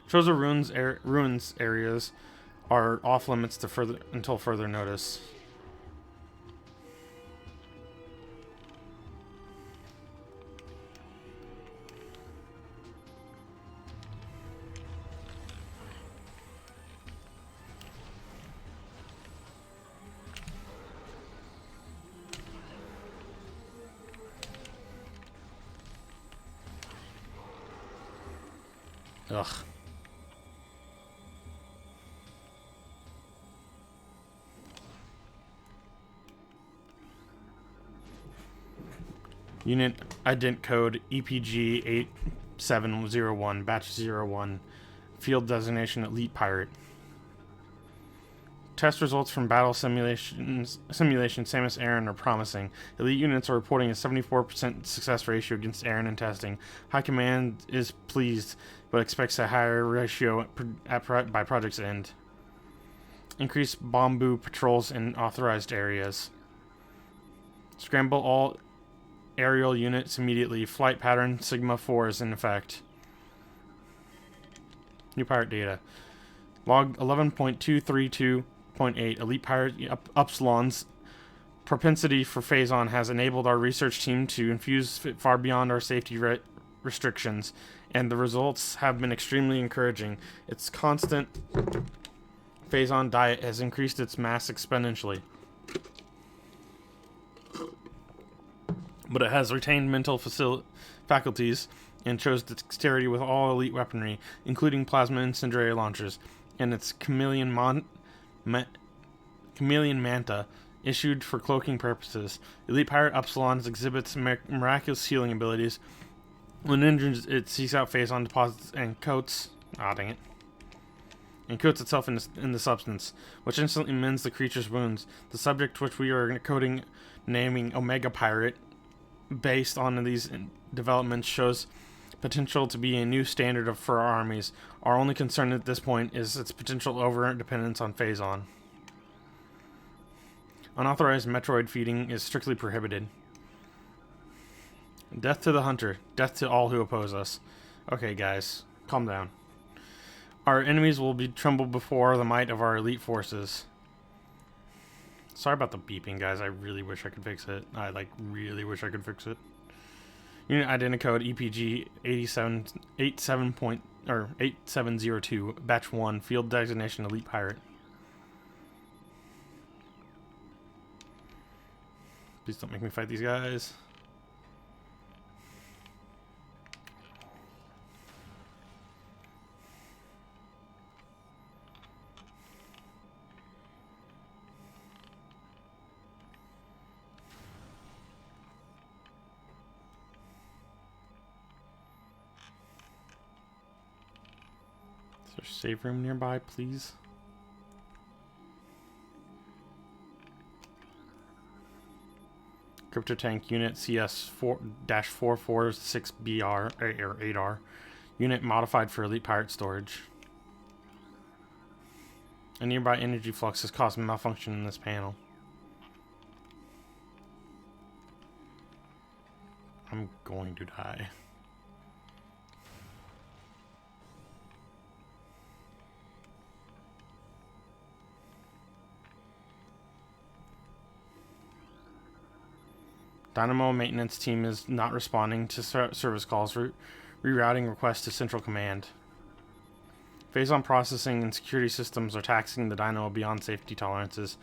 Speaker 1: Choza ruins areas are off limits to until further notice. Ugh. Unit ident code EPG 8701, batch 01. Field designation Elite Pirate. Test results from battle simulation Samus Aran are promising. Elite units are reporting a 74% success ratio against Aran in testing. High Command is pleased, but expects a higher ratio by project's end. Increase Bombu patrols in authorized areas. Scramble all aerial units immediately. Flight pattern Sigma 4 is in effect. New pirate data. Log 11.232.8. Elite Pirate Upsilon's propensity for phase-on has enabled our research team to infuse far beyond our safety restrictions, and the results have been extremely encouraging. Its constant phase-on diet has increased its mass exponentially, but it has retained mental faculties and shows dexterity with all elite weaponry, including plasma incendiary launchers, and its chameleon manta, issued for cloaking purposes. Elite Pirate Upsilon exhibits miraculous healing abilities. When injured, it seeks out phase-on deposits and coats... dang it. And coats itself in the substance, which instantly mends the creature's wounds. The subject which we are naming Omega Pirate, based on these developments, shows potential to be a new standard for our armies. Our only concern at this point is its potential over-dependence on phase-on. Unauthorized Metroid feeding is strictly prohibited. Death to the Hunter. Death to all who oppose us. Okay, guys. Calm down. Our enemies will be trembled before the might of our elite forces. Sorry about the beeping, guys. I really wish I could fix it. I, really wish I could fix it. Unit identity code EPG 8702, batch 1, field designation Elite Pirate. Please don't make me fight these guys. there a save room nearby, please? Crypto tank unit CS-4-446BR or 8R. Unit modified for elite pirate storage. A nearby energy flux has caused malfunction in this panel. I'm going to die. Dynamo maintenance team is not responding to service calls. Rerouting requests to central command. Phase-on processing and security systems are taxing the Dynamo beyond safety tolerances.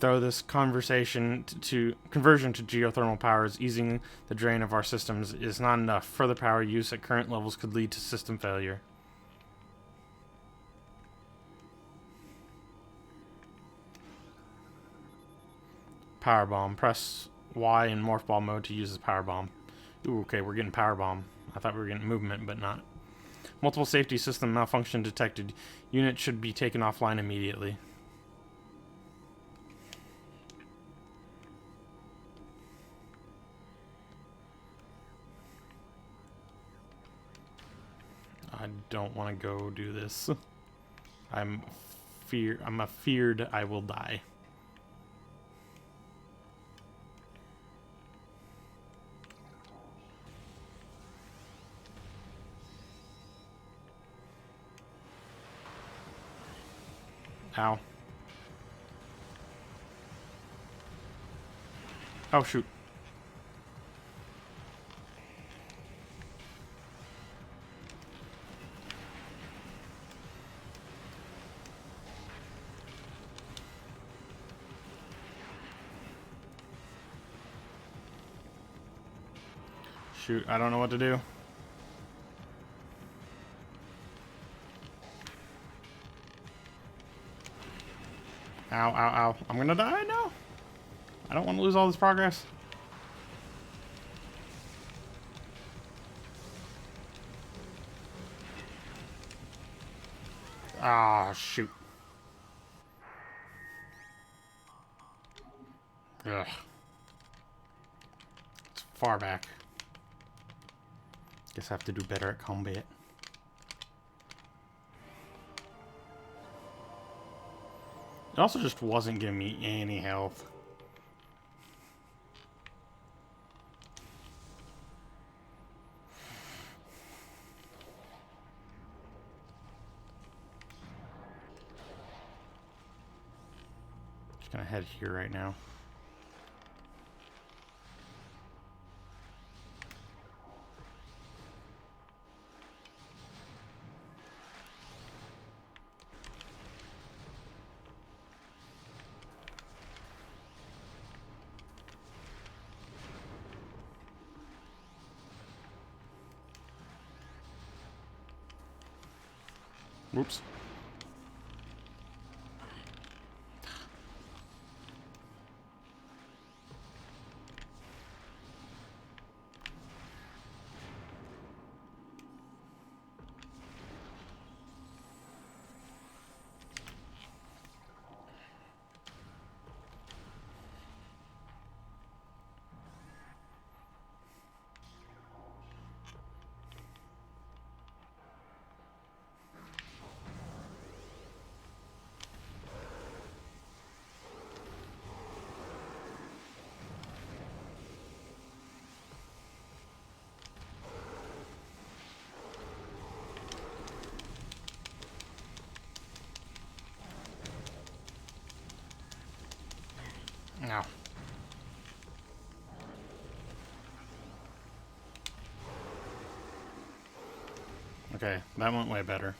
Speaker 1: Though this conversion to geothermal power is easing the drain of our systems is not enough. Further power use at current levels could lead to system failure. Power bomb. Press Y in morph ball mode to use the power bomb. Ooh, okay, we're getting power bomb. I thought we were getting movement, but not. Multiple safety system malfunction detected. Unit should be taken offline immediately. I don't want to go do this. I'm afeared I will die. Ow. Oh, shoot. Shoot, I don't know what to do. Ow, ow, ow. I'm gonna die now. I don't want to lose all this progress. Ah, shoot. Ugh. It's far back. Guess I have to do better at combat. It also just wasn't giving me any health. Just gonna head here right now. Whoops. Ow. Okay, that went way better.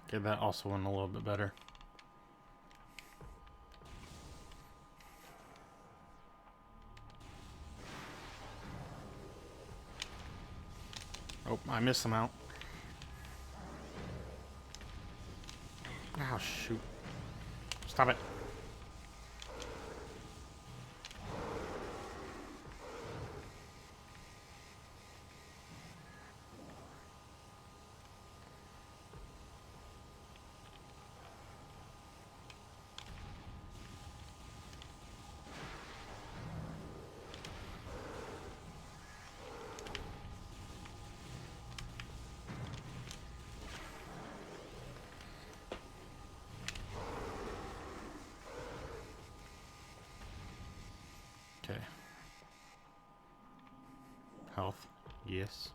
Speaker 1: Okay, that also went a little bit better. Oh, I missed some out. Oh, shoot. Stop it. Okay. Health. Yes.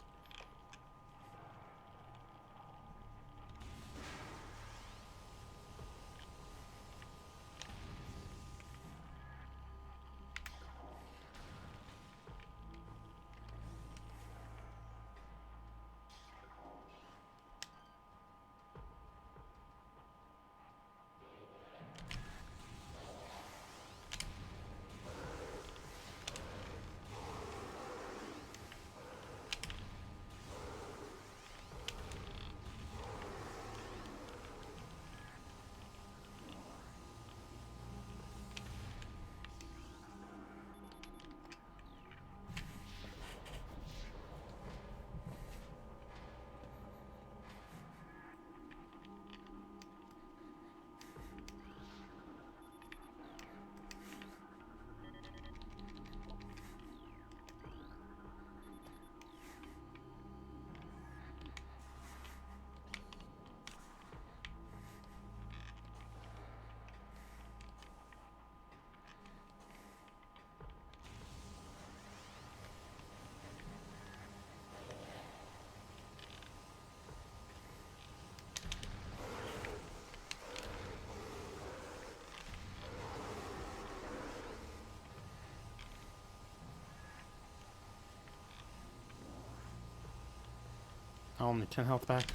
Speaker 1: Only 10 health back.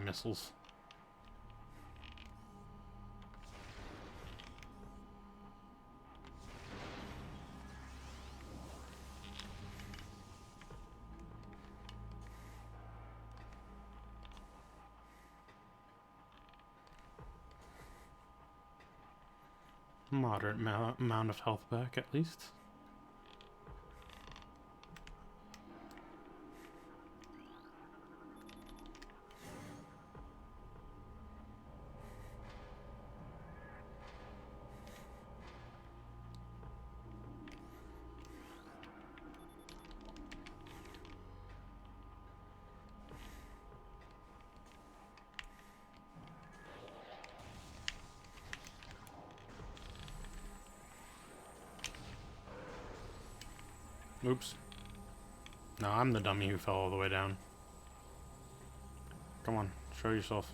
Speaker 1: Missiles. Moderate amount of health back, at least. Oops. No, I'm the dummy who fell all the way down. Come on, show yourself.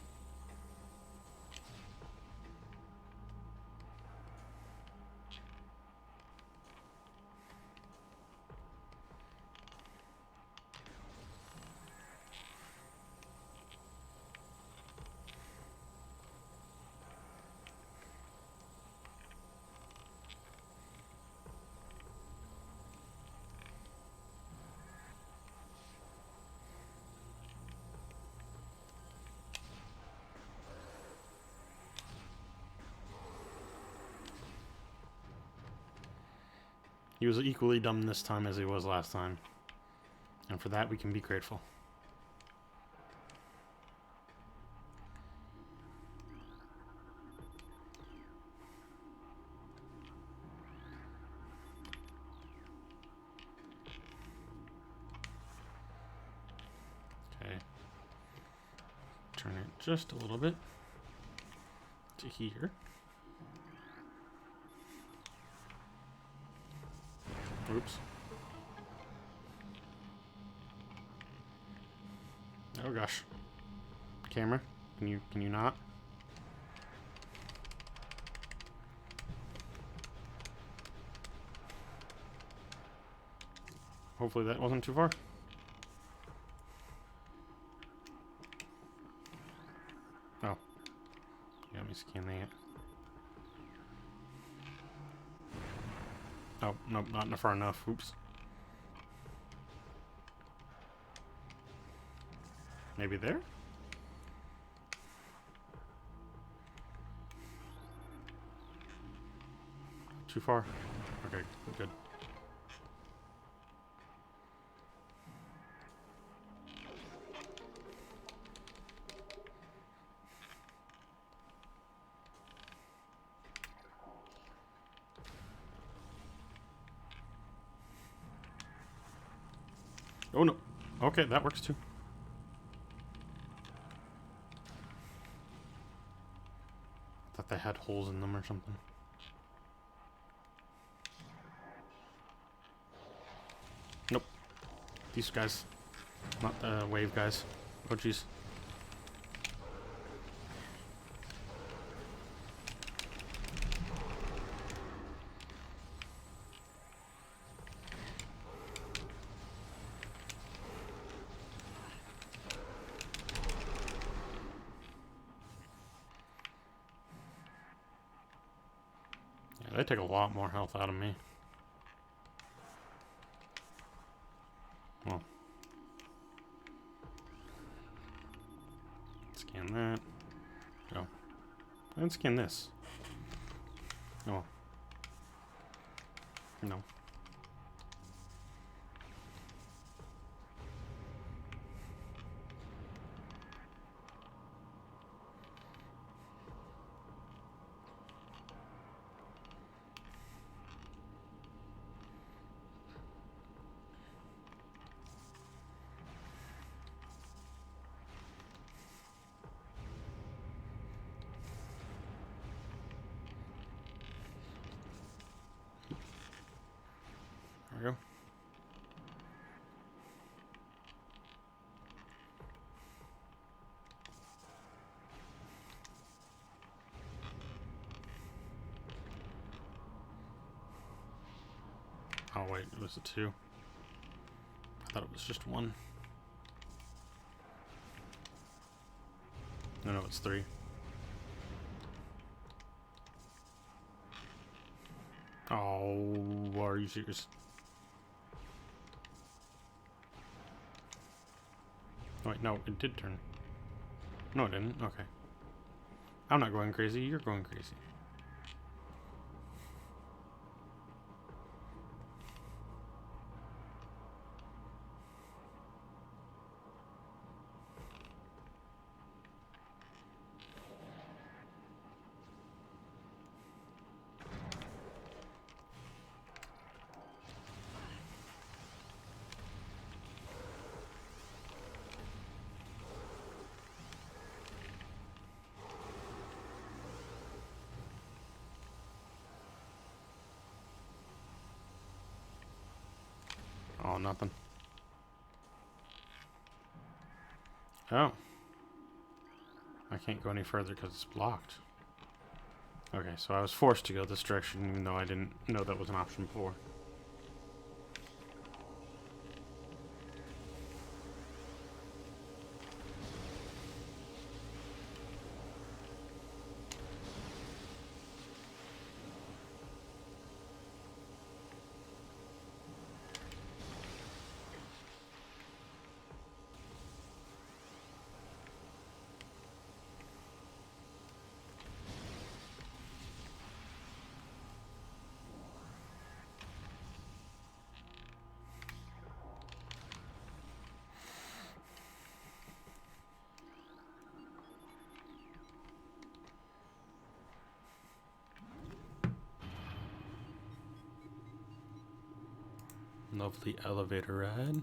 Speaker 1: He was equally dumb this time as he was last time. And for that, we can be grateful. Okay. Turn it just a little bit to here. Oops. Oh gosh. Camera, can you not? Hopefully that wasn't too far. Oh. Yeah, let me scan that. Oh, nope, not far enough. Oops. Maybe there? Too far? Okay, good. Oh no. Okay, that works too. Thought they had holes in them or something. Nope. These guys. Not the wave guys. Oh jeez. Yeah, they take a lot more health out of me. Well. Scan that. Go. And scan this. Oh. No. There we go. Oh wait, it was a 2. I thought it was just 1. No, it's 3. Oh, are you serious? Oh, wait, no, it did turn. No, it didn't. Okay. I'm not going crazy. You're going crazy. Oh, nothing. Oh. I can't go any further because it's blocked. Okay, so I was forced to go this direction even though I didn't know that was an option before. Lovely elevator ride.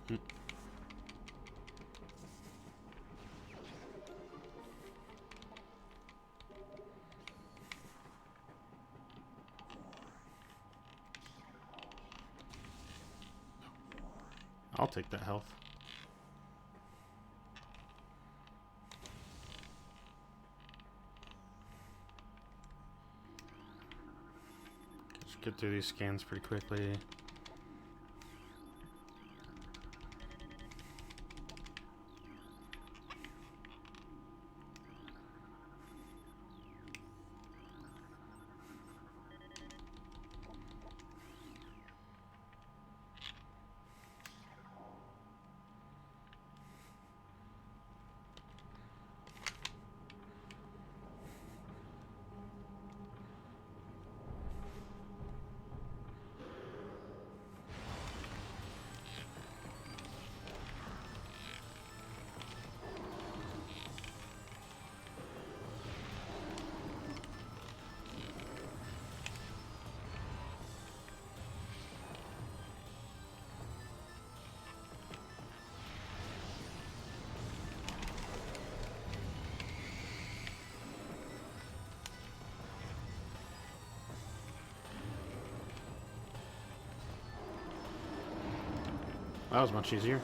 Speaker 1: Mm. I'll take that health. Just get through these scans pretty quickly. That was much easier.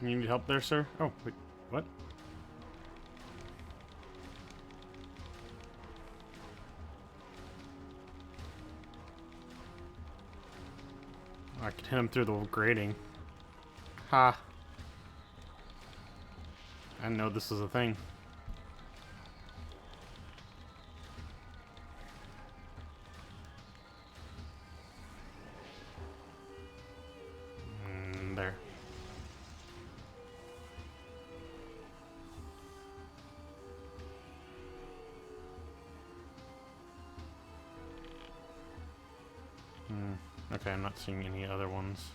Speaker 1: You need help there, sir? Oh, wait, what? I could hit him through the grating. Ha! I didn't know this was a thing. There. Okay, I'm not seeing any other ones.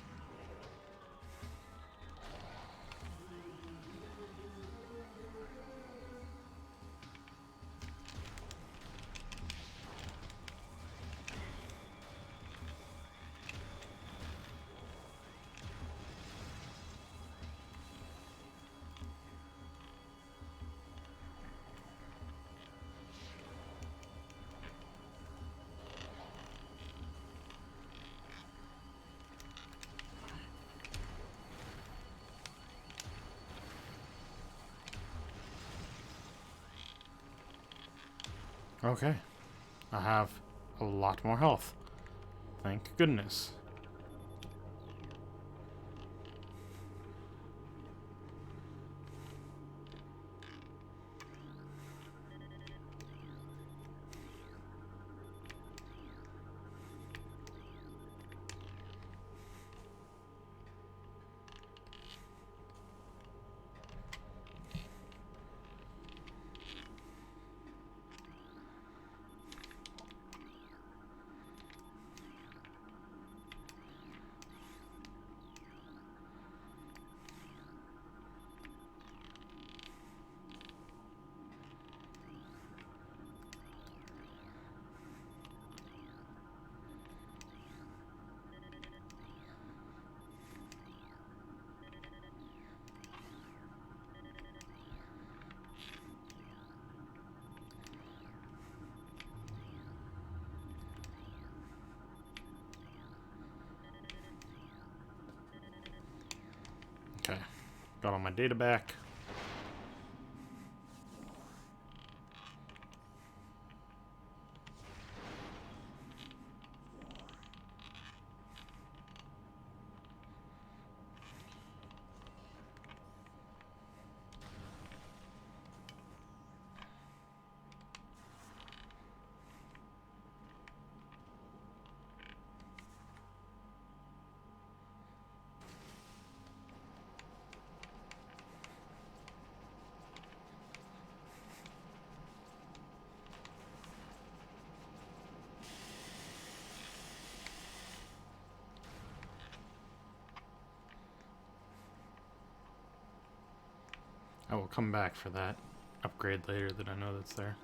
Speaker 1: Okay. I have a lot more health. Thank goodness. Okay. Got all my data back. I will come back for that upgrade later that I know that's there.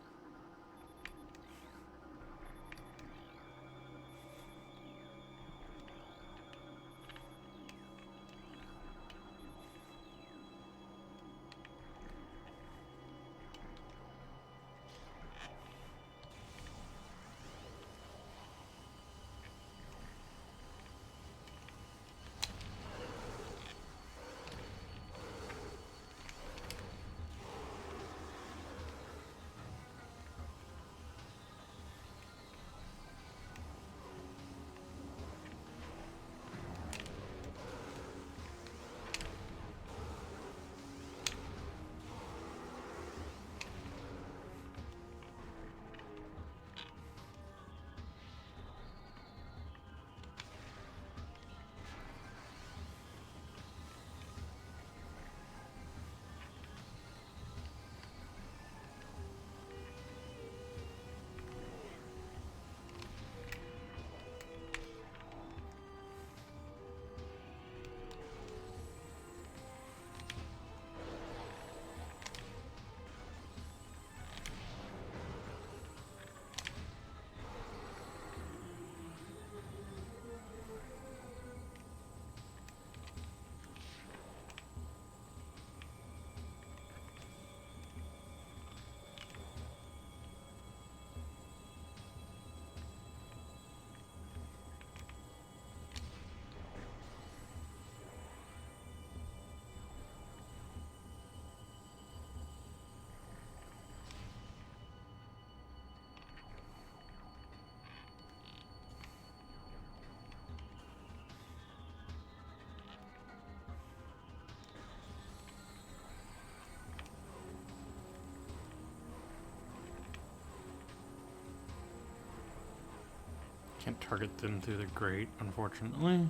Speaker 1: Can't target them through the grate, unfortunately.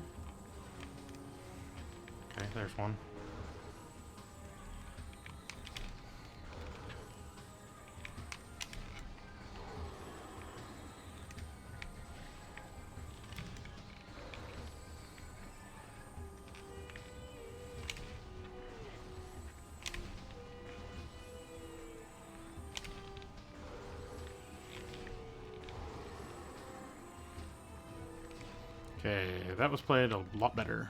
Speaker 1: Okay, there's one. Okay, that was played a lot better.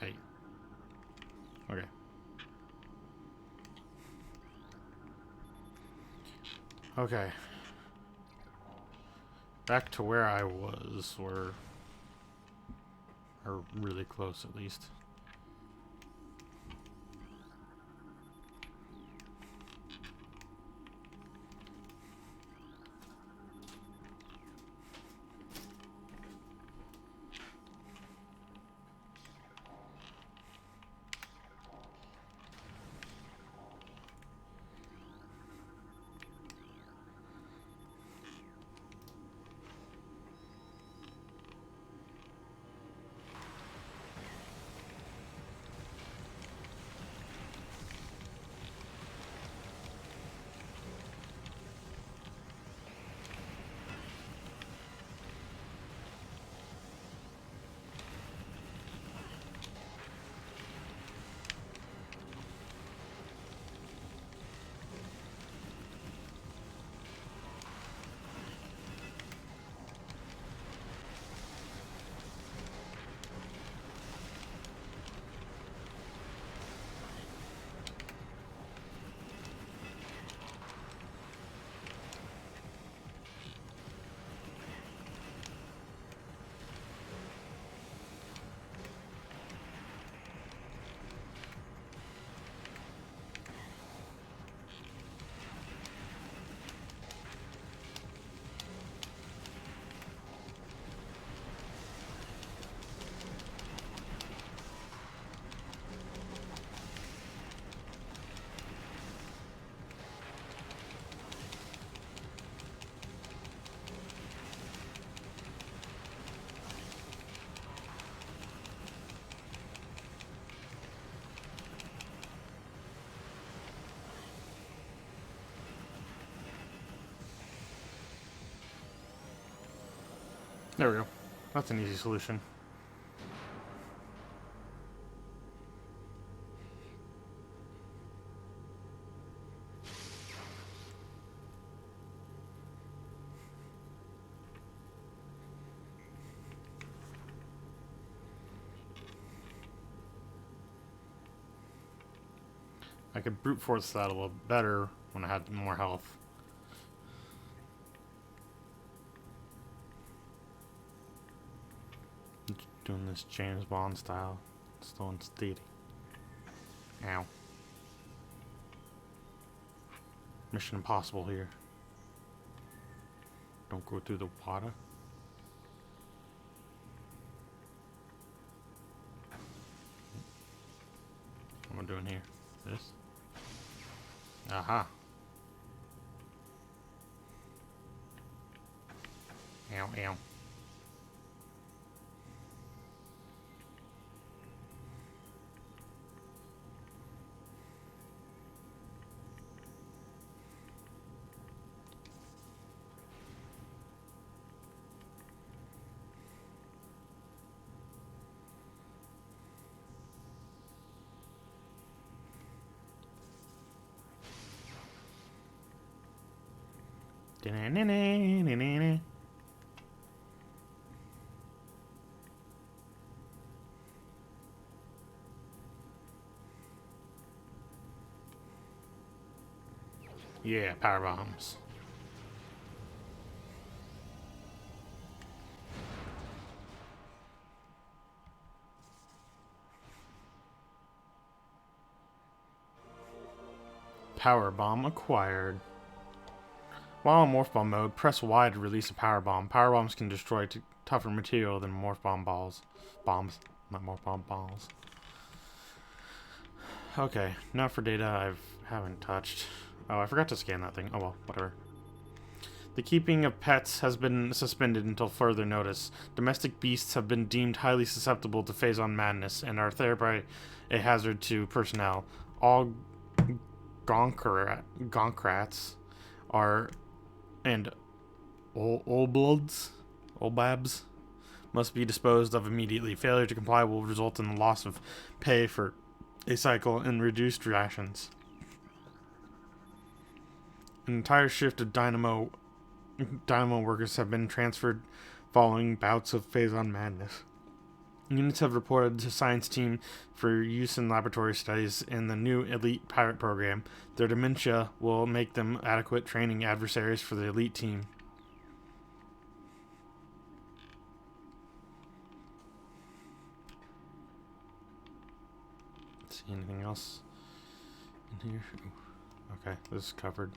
Speaker 1: Hey. Okay. Okay. Back to where I was, or really close at least. There we go. That's an easy solution. I could brute force that a little better when I had more health. Doing this James Bond style. Slow and steady. Ow. Mission Impossible here. Don't go through the water. What am I doing here? This? Aha. Ow, ow. Da-na-na-na-na-na-na. Yeah, power bombs. Power bomb acquired. While in Morph Bomb mode, press Y to release a power bomb. Power bombs can destroy tougher material than Morph Bomb balls. Bombs, not Morph Bomb balls. Okay, now for data I haven't touched. Oh, I forgot to scan that thing. Oh well, whatever. The keeping of pets has been suspended until further notice. Domestic beasts have been deemed highly susceptible to phase-on madness and are thereby a hazard to personnel. All gonkrats are and olbabs must be disposed of immediately. Failure to comply will result in the loss of pay for a cycle and reduced rations. An entire shift of Dynamo workers have been transferred following bouts of phase-on madness. Units have reported to science team for use in laboratory studies in the new elite pirate program. Their dementia will make them adequate training adversaries for the elite team. See anything else in here? Ooh. Okay, this is covered.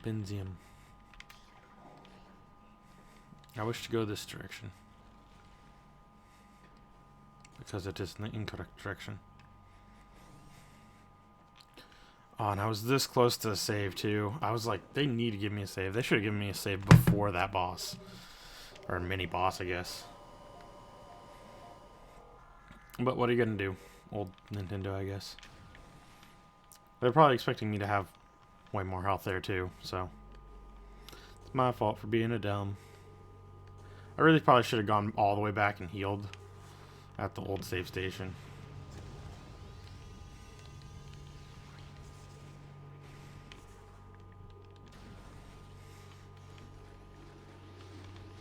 Speaker 1: Benzium. I wish to go this direction, because it is in the incorrect direction. Oh, and I was this close to a save too. I was like, they need to give me a save. They should have given me a save before that boss. Or a mini boss, I guess. But what are you gonna do? Old Nintendo, I guess. They're probably expecting me to have way more health there too, so it's my fault for being a dumb. I really probably should have gone all the way back and healed at the old save station.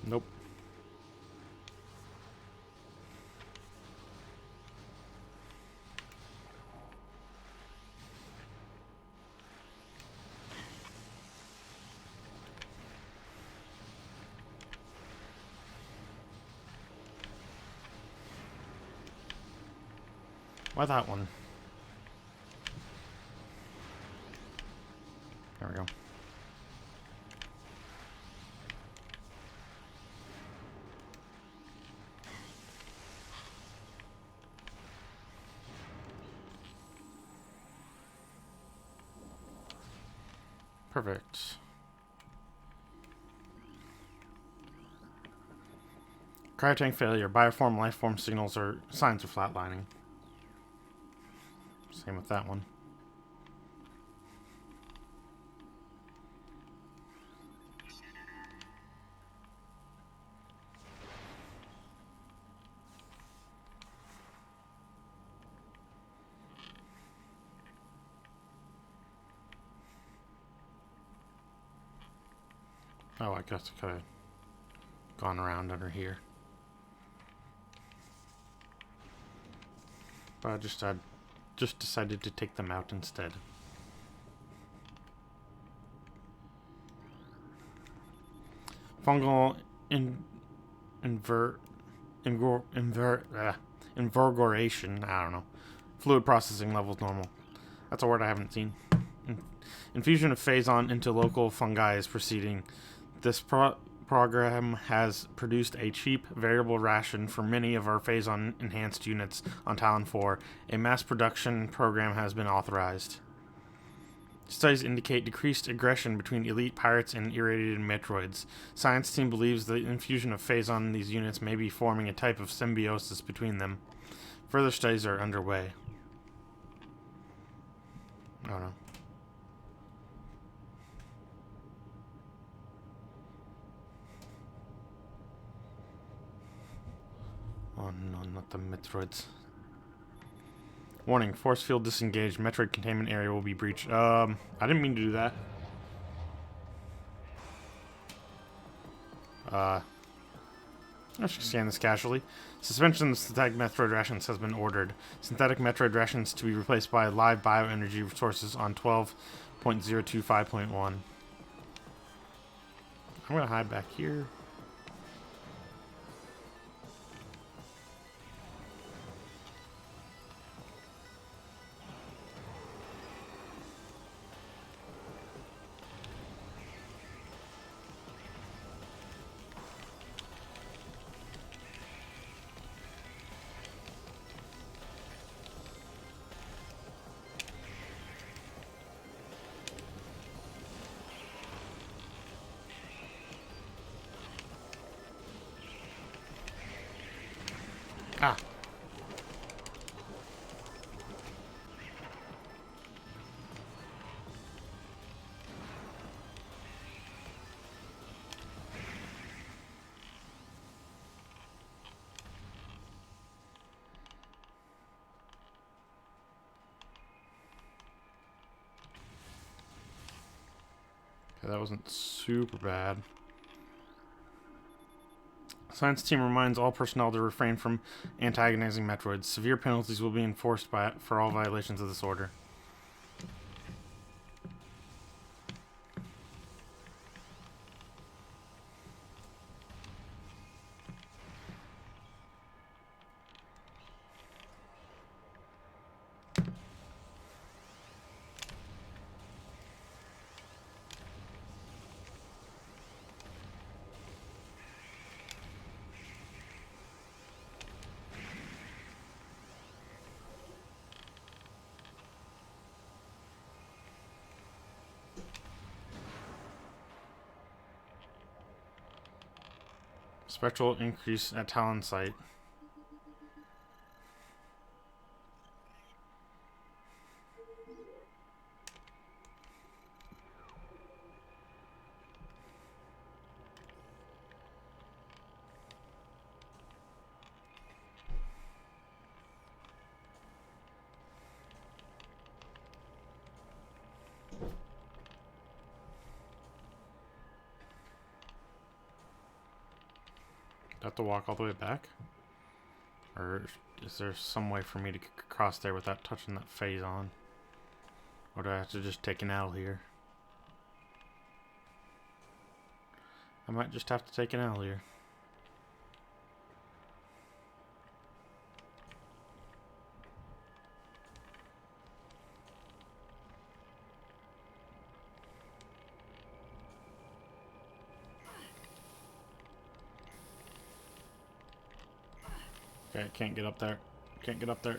Speaker 1: Nope. Why that one? There we go. Perfect. Cryotank failure. Bioform lifeform signals are signs of flatlining. Same with that one. Oh, I guess I could have gone around under here. But I just decided to take them out instead. Fungal invergoration. I don't know. Fluid processing levels normal. That's a word I haven't seen. Infusion of phazon into local fungi is proceeding. This program has produced a cheap variable ration for many of our phazon enhanced units on Talon 4. A mass production program has been authorized. Studies indicate decreased aggression between elite pirates and irradiated Metroids. Science team believes the infusion of phazon in these units may be forming a type of symbiosis between them. Further studies are underway. I don't know. Oh no, not the Metroids. Warning, force field disengaged. Metroid containment area will be breached. I didn't mean to do that. I should scan this casually. Suspension of synthetic Metroid rations has been ordered. Synthetic Metroid rations to be replaced by live bioenergy resources on 12.025.1. I'm gonna hide back here. Ah. Okay, that wasn't super bad. Science team reminds all personnel to refrain from antagonizing Metroids. Severe penalties will be enforced for all violations of this order. Spectral increase at Talon site. Do I have to walk all the way back? Or is there some way for me to cross there without touching that phazon? Or do I have to just take an L here? I might just have to take an L here. Okay, can't get up there. Can't get up there.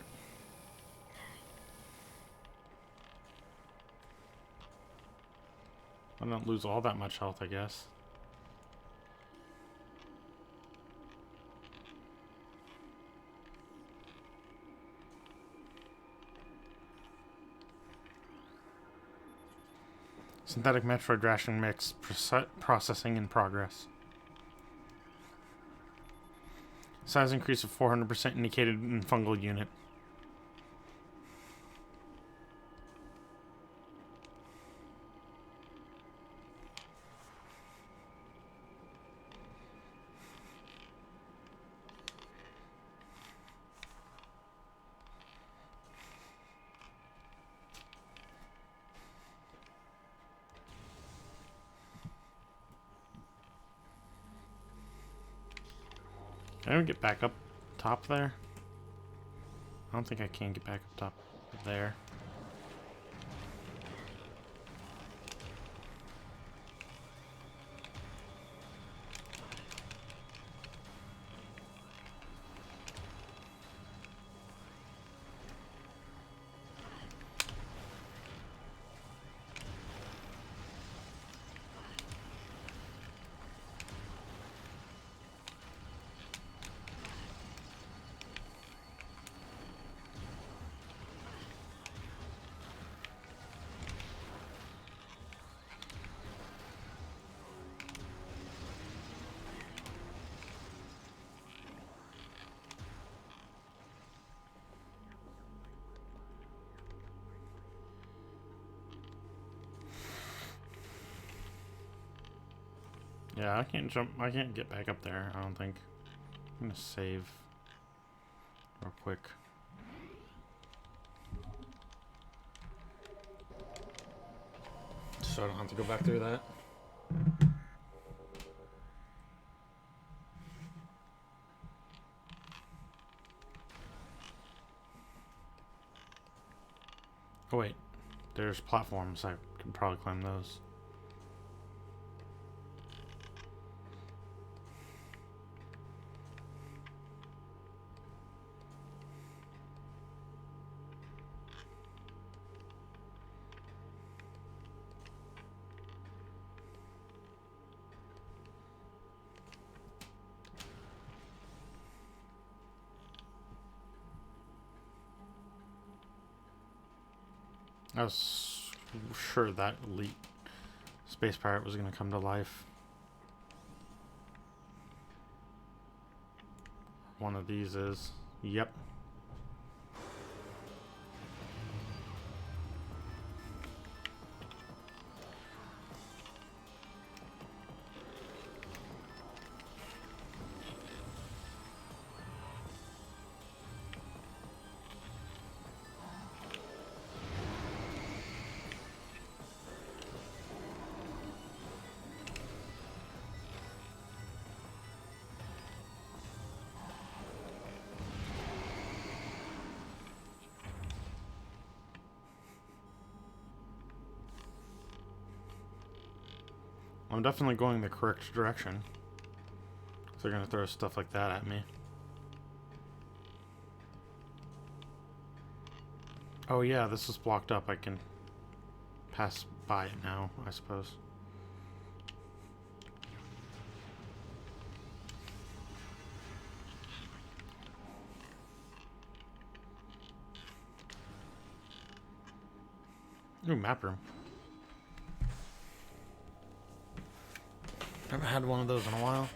Speaker 1: I don't lose all that much health, I guess. Synthetic Metroid ration mix processing in progress. Size increase of 400% indicated in fungal unit. Can I even get back up top there? I don't think I can get back up top there. Yeah, I can't jump. I can't get back up there, I don't think. I'm gonna save real quick. So I don't have to go back through that. Oh wait, there's platforms. I can probably climb those. I was sure that elite space pirate was going to come to life. One of these is. Yep. I'm definitely going the correct direction. They're gonna throw stuff like that at me. Oh yeah, this is blocked up. I can pass by it now, I suppose. Ooh, map room. Haven't had one of those in a while.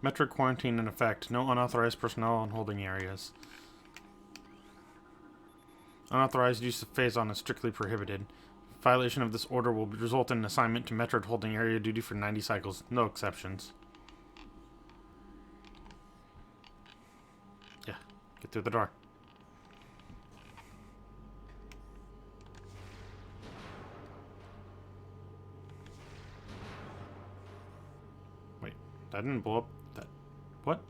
Speaker 1: Metroid quarantine in effect. No unauthorized personnel in holding areas. Unauthorized use of phazon is strictly prohibited. Violation of this order will result in an assignment to Metroid holding area duty for 90 cycles. No exceptions. Yeah, get through the door. Wait, that didn't blow up. That what?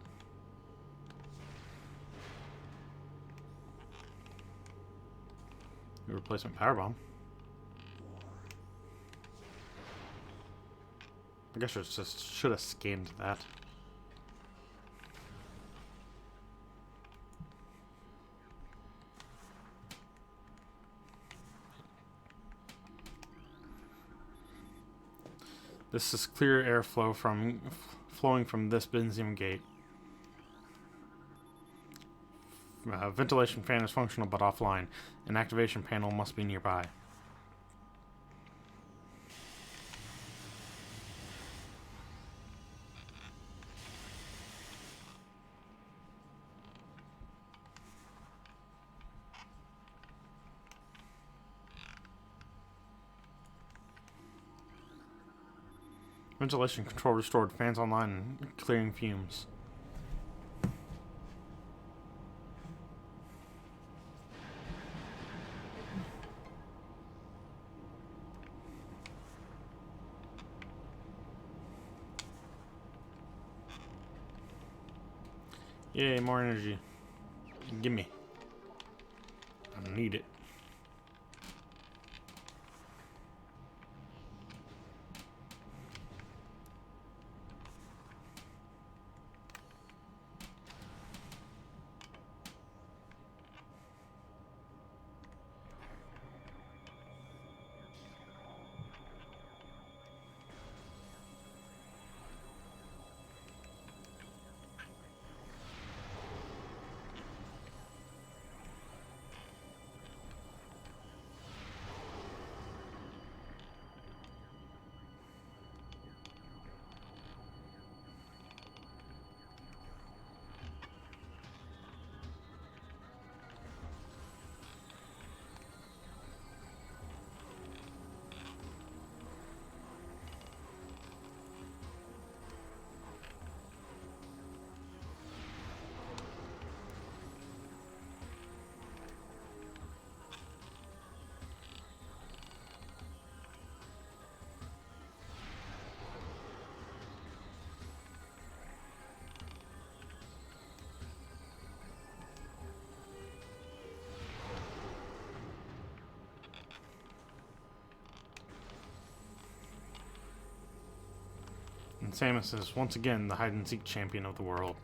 Speaker 1: New replacement power bomb. I guess I just should have scanned that. This is clear airflow flowing from this benzene gate. Ventilation fan is functional but offline. An activation panel must be nearby. Ventilation control restored. Fans online and clearing fumes. Yay, more energy. Gimme. I need it. And Samus is once again the hide-and-seek champion of the world.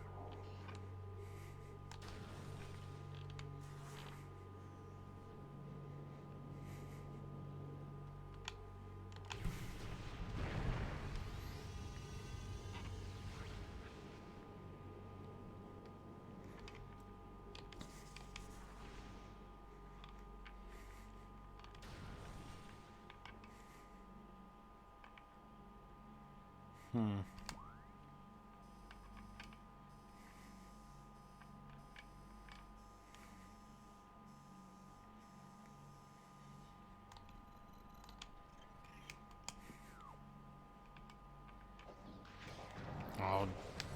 Speaker 1: Oh,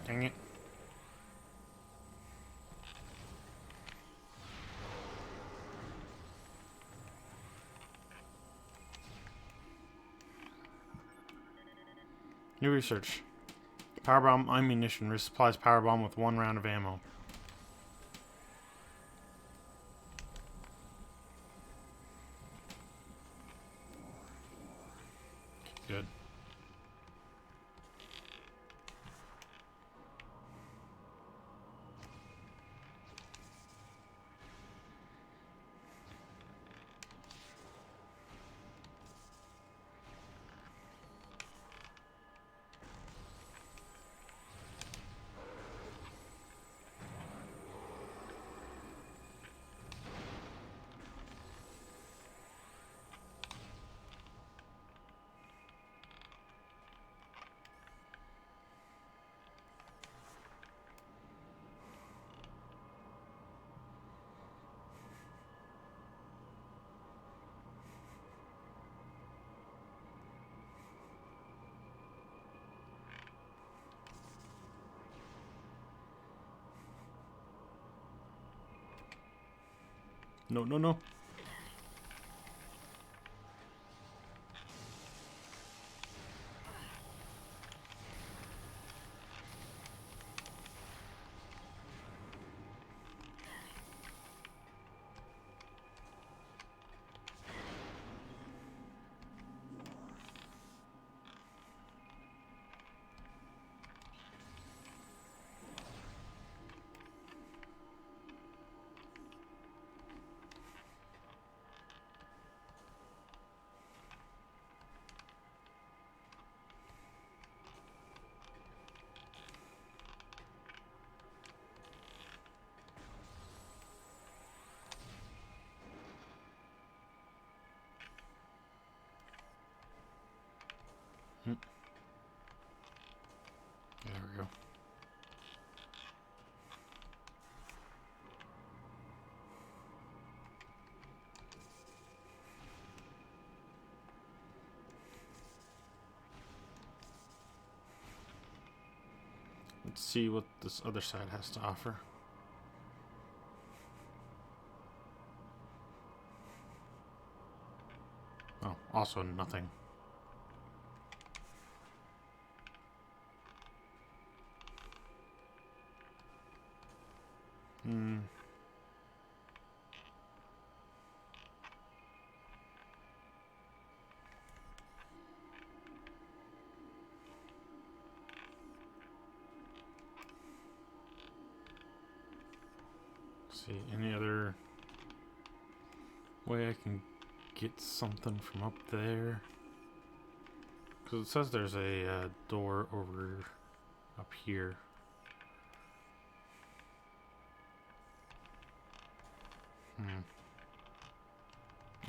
Speaker 1: dang it. New research. Powerbomb ammunition resupplies powerbomb with 1 round of ammo. Good. No, no, no. There we go. Let's see what this other side has to offer. Oh, also nothing. See, any other way I can get something from up there? Because it says there's a door over up here.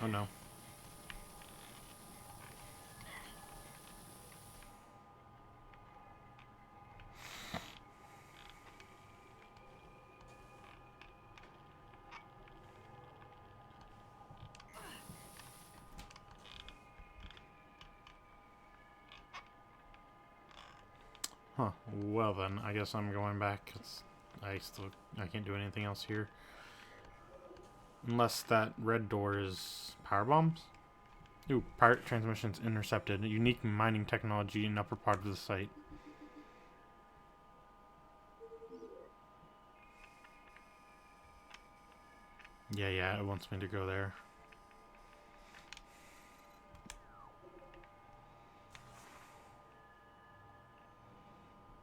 Speaker 1: Oh no. Huh. Well then, I guess I'm going back. I can't do anything else here. Unless that red door is power bombs? Ooh, pirate transmissions intercepted. Unique mining technology in upper part of the site. Yeah, it wants me to go there.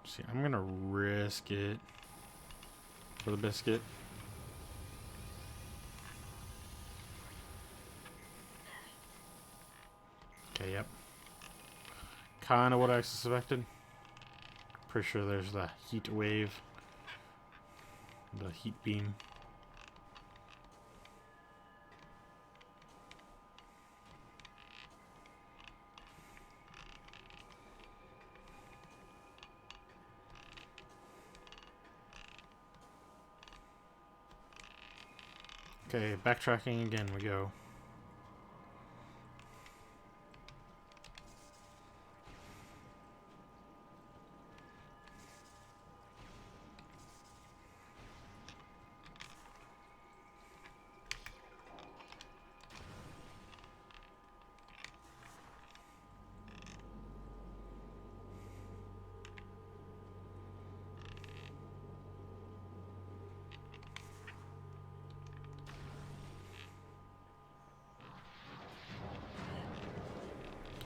Speaker 1: See, I'm gonna risk it for the biscuit. Okay, yep. Kinda what I suspected. Pretty sure there's the heat wave. The heat beam. Okay, backtracking again we go.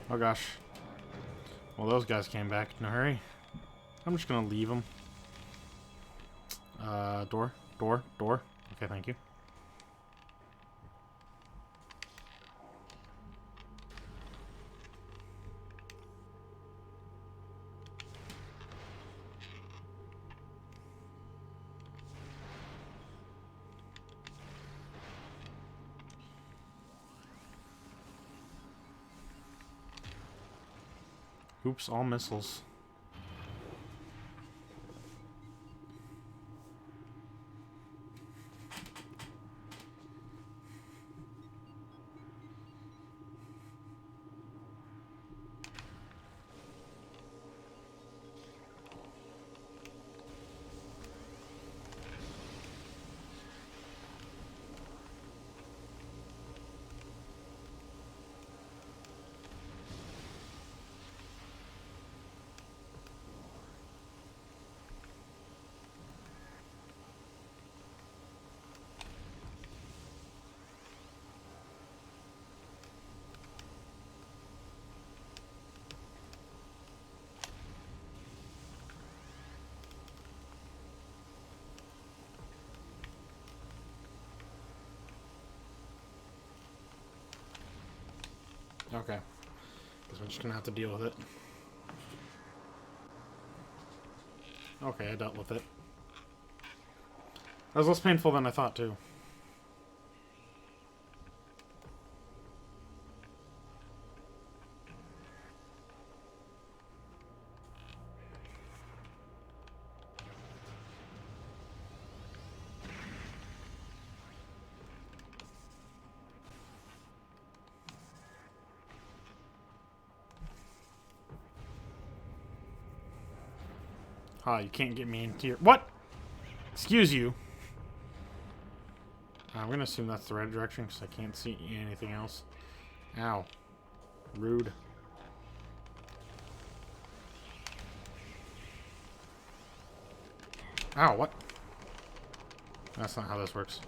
Speaker 1: Oh gosh. Well, those guys came back in a hurry. I'm just gonna leave them. Door. Okay, thank you. Oops, all missiles. Okay. Guess we're just gonna have to deal with it. Okay, I dealt with it. That was less painful than I thought, too. Oh, you can't get me into your... What? Excuse you. I'm going to assume that's the right direction because I can't see anything else. Ow. Rude. Ow, what? That's not how this works.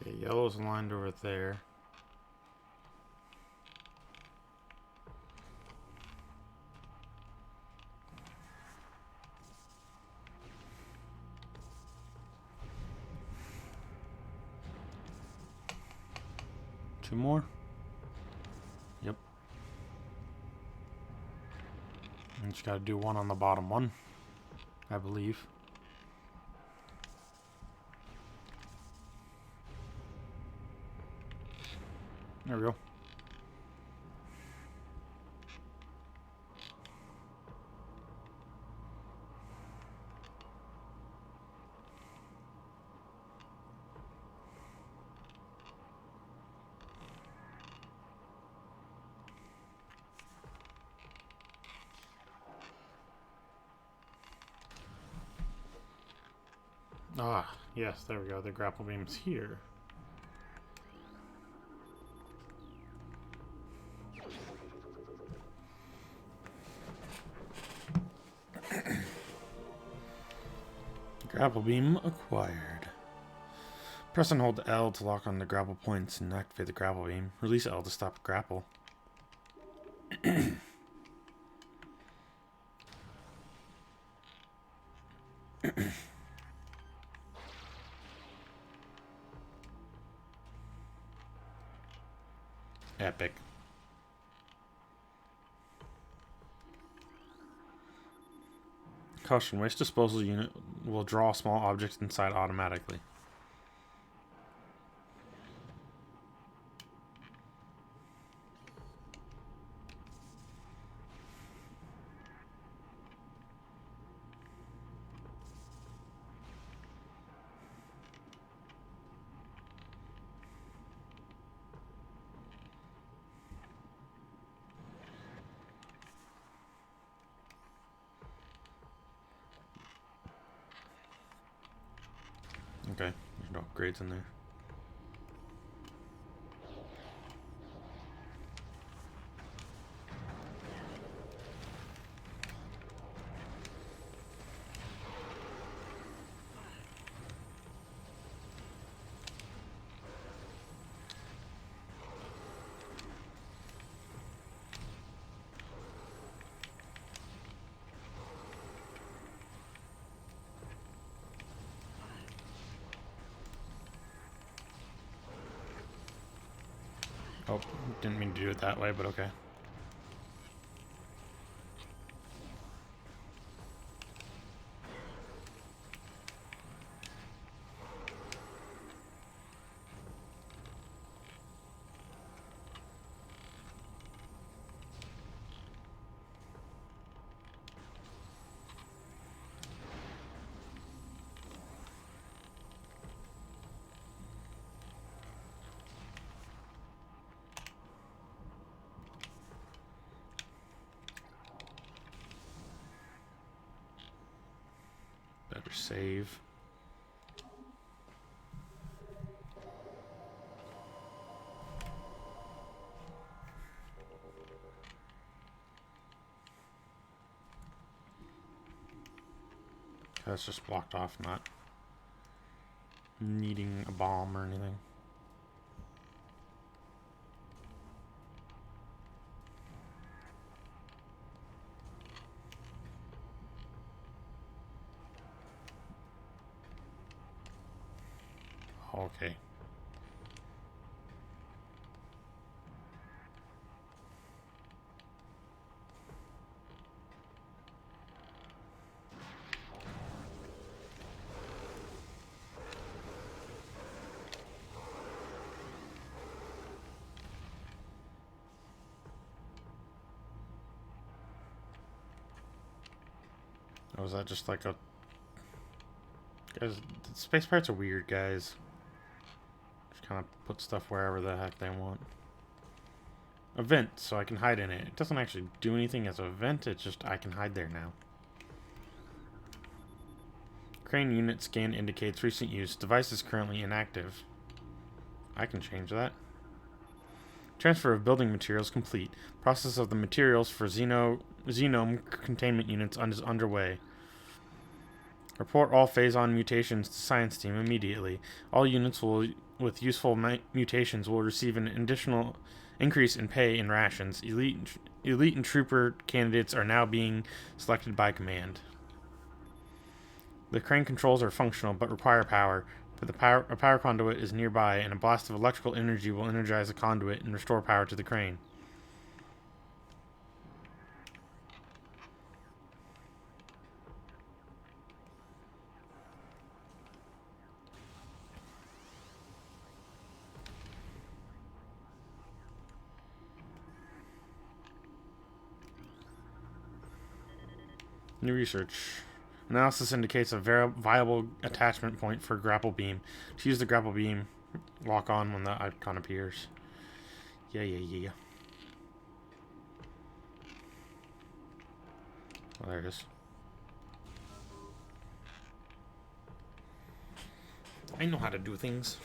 Speaker 1: Okay, yellow's lined over there. Two more? Yep. And just gotta do one on the bottom one, I believe. There we go. Ah, yes, there we go. The grapple beam's here. Grapple beam acquired. Press and hold L to lock on the grapple points and activate the grapple beam. Release L to stop grapple. Epic. Caution, waste disposal unit will draw small objects inside automatically. Okay, there's no upgrades in there. Oh, didn't mean to do it that way, but okay. Better save. That's just blocked off, not. needing a bomb or anything. Okay. Oh, is that just like a... Guys, the space pirates are weird, guys. Just kind of put stuff wherever the heck they want. A vent, so I can hide in it. It doesn't actually do anything as a vent, it's just I can hide there now. Crane unit scan indicates recent use. Device is currently inactive. I can change that. Transfer of building materials complete. Process of the materials for genome containment units is underway. Report all phase-on mutations to science team immediately. All units with useful mutations will receive an additional increase in pay and rations. Elite and trooper candidates are now being selected by command. The crane controls are functional but require power. But a power conduit is nearby, and a blast of electrical energy will energize the conduit and restore power to the crane. New research. Analysis indicates a viable attachment point for grapple beam. To use the grapple beam, lock on when the icon appears. Yeah. Oh, there it is. I know how to do things.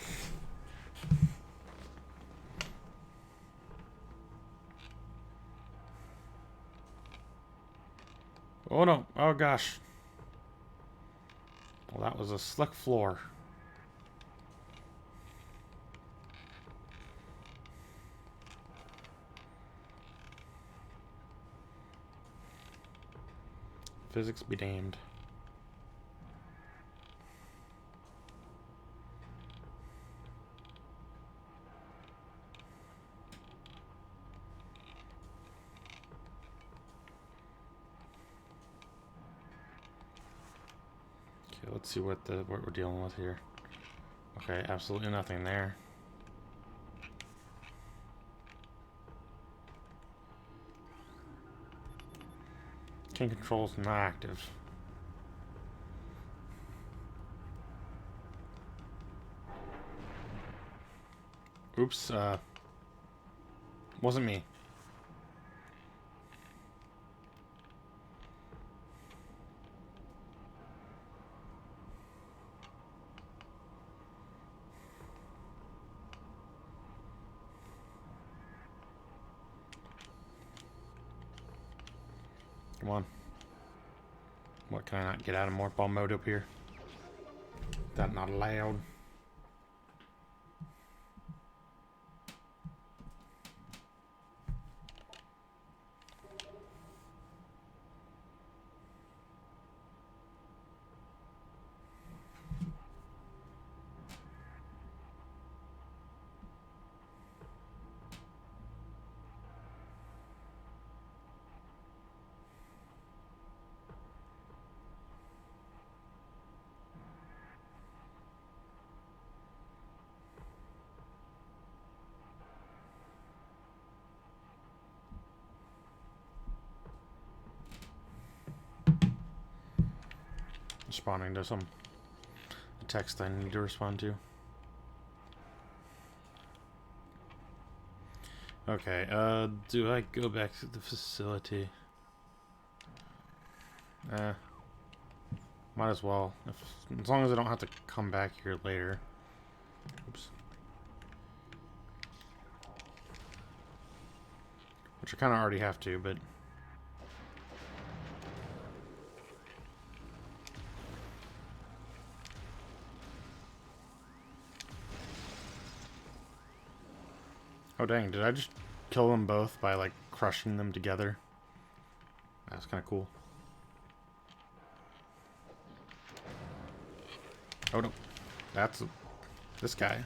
Speaker 1: Oh no, oh gosh. Well, that was a slick floor. Physics be damned. Okay, let's see what we're dealing with here. Okay, absolutely nothing there. King controls not active. Oops, wasn't me. Come on. What, can I not get out of morph ball mode up here? That not allowed. Responding to some text I need to respond to. Okay, do I go back to the facility? Might as well. As long as I don't have to come back here later. Oops. Which I kind of already have to, but... Oh dang, did I just kill them both by like crushing them together? That's kind of cool. Oh no, that's this guy.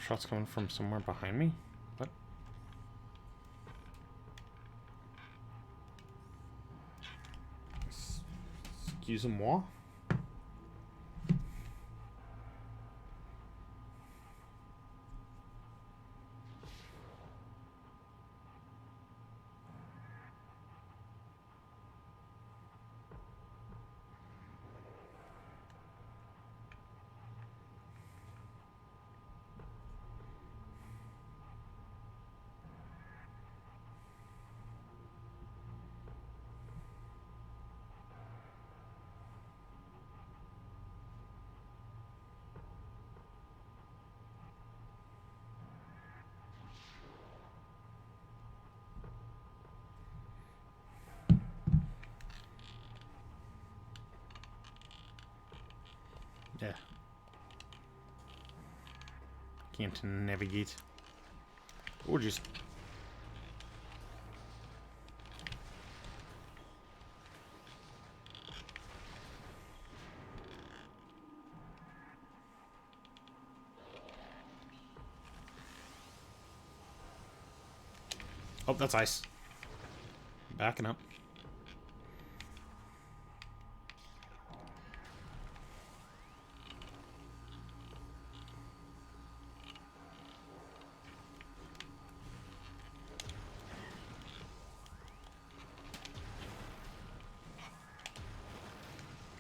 Speaker 1: Shots coming from somewhere behind me? What? Excusez-moi? Yeah. Can't navigate. Or just... Oh, that's ice. Backing up.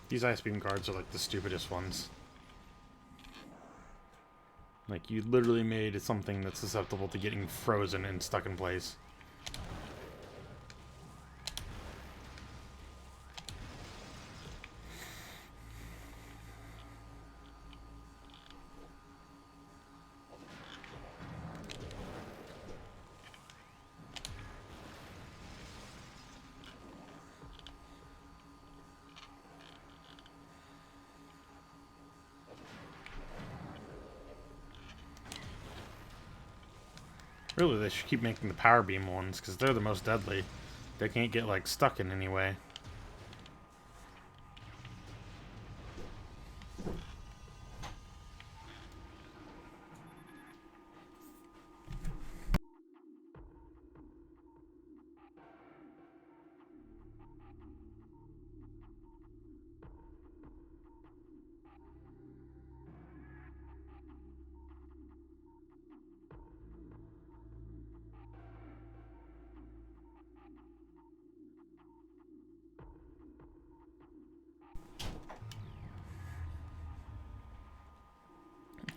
Speaker 1: These ice beam guards are like the stupidest ones. Like, you literally made something that's susceptible to getting frozen and stuck in place. Really, they should keep making the power beam ones, because they're the most deadly. They can't get, like, stuck in any way.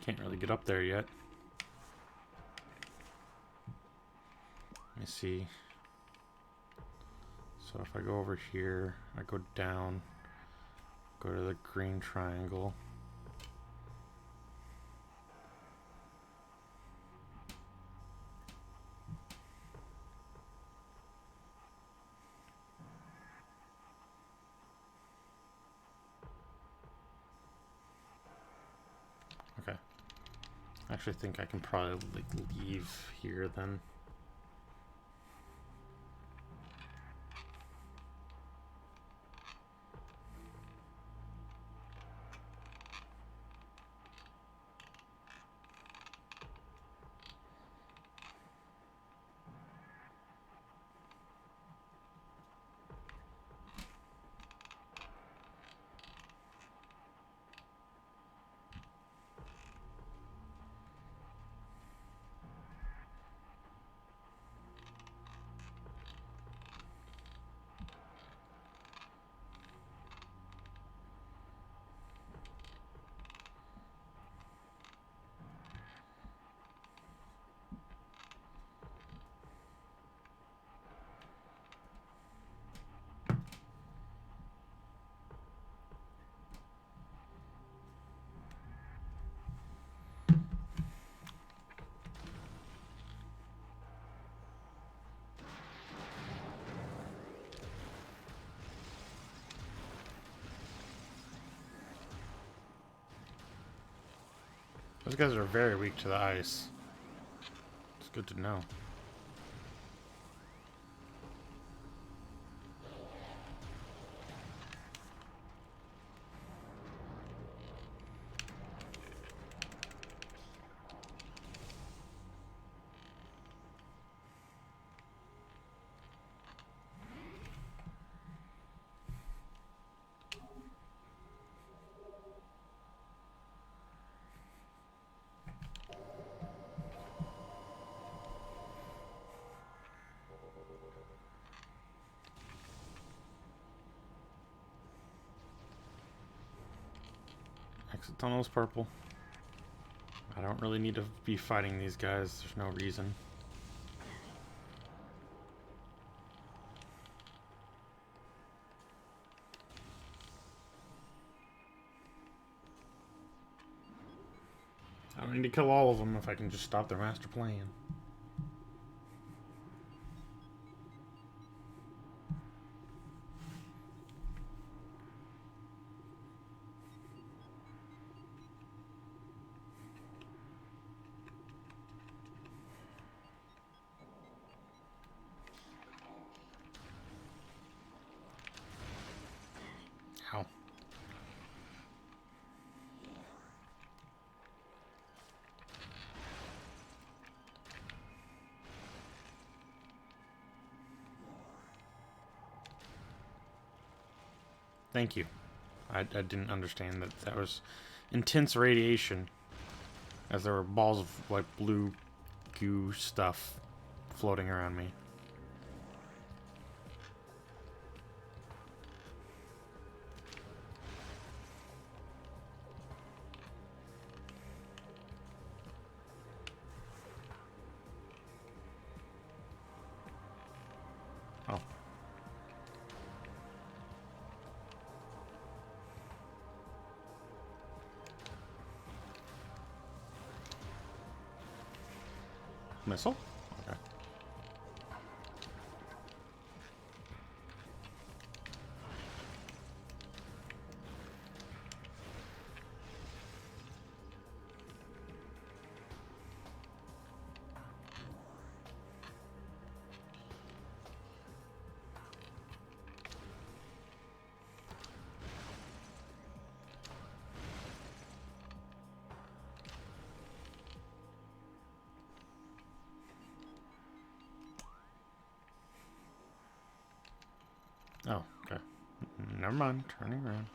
Speaker 1: Can't really get up there yet. Let me see. So if I go over here, I go down, go to the green triangle. Okay. I actually think I can probably like leave here then. Those guys are very weak to the ice. It's good to know. Exit tunnel's purple. I don't really need to be fighting these guys. There's no reason. I don't need to kill all of them if I can just stop their master plan. Ow. Thank you. I didn't understand that that was intense radiation, as there were balls of like blue goo stuff floating around me. Oh. Missile? Okay. Oh, okay. Never mind. Turning around.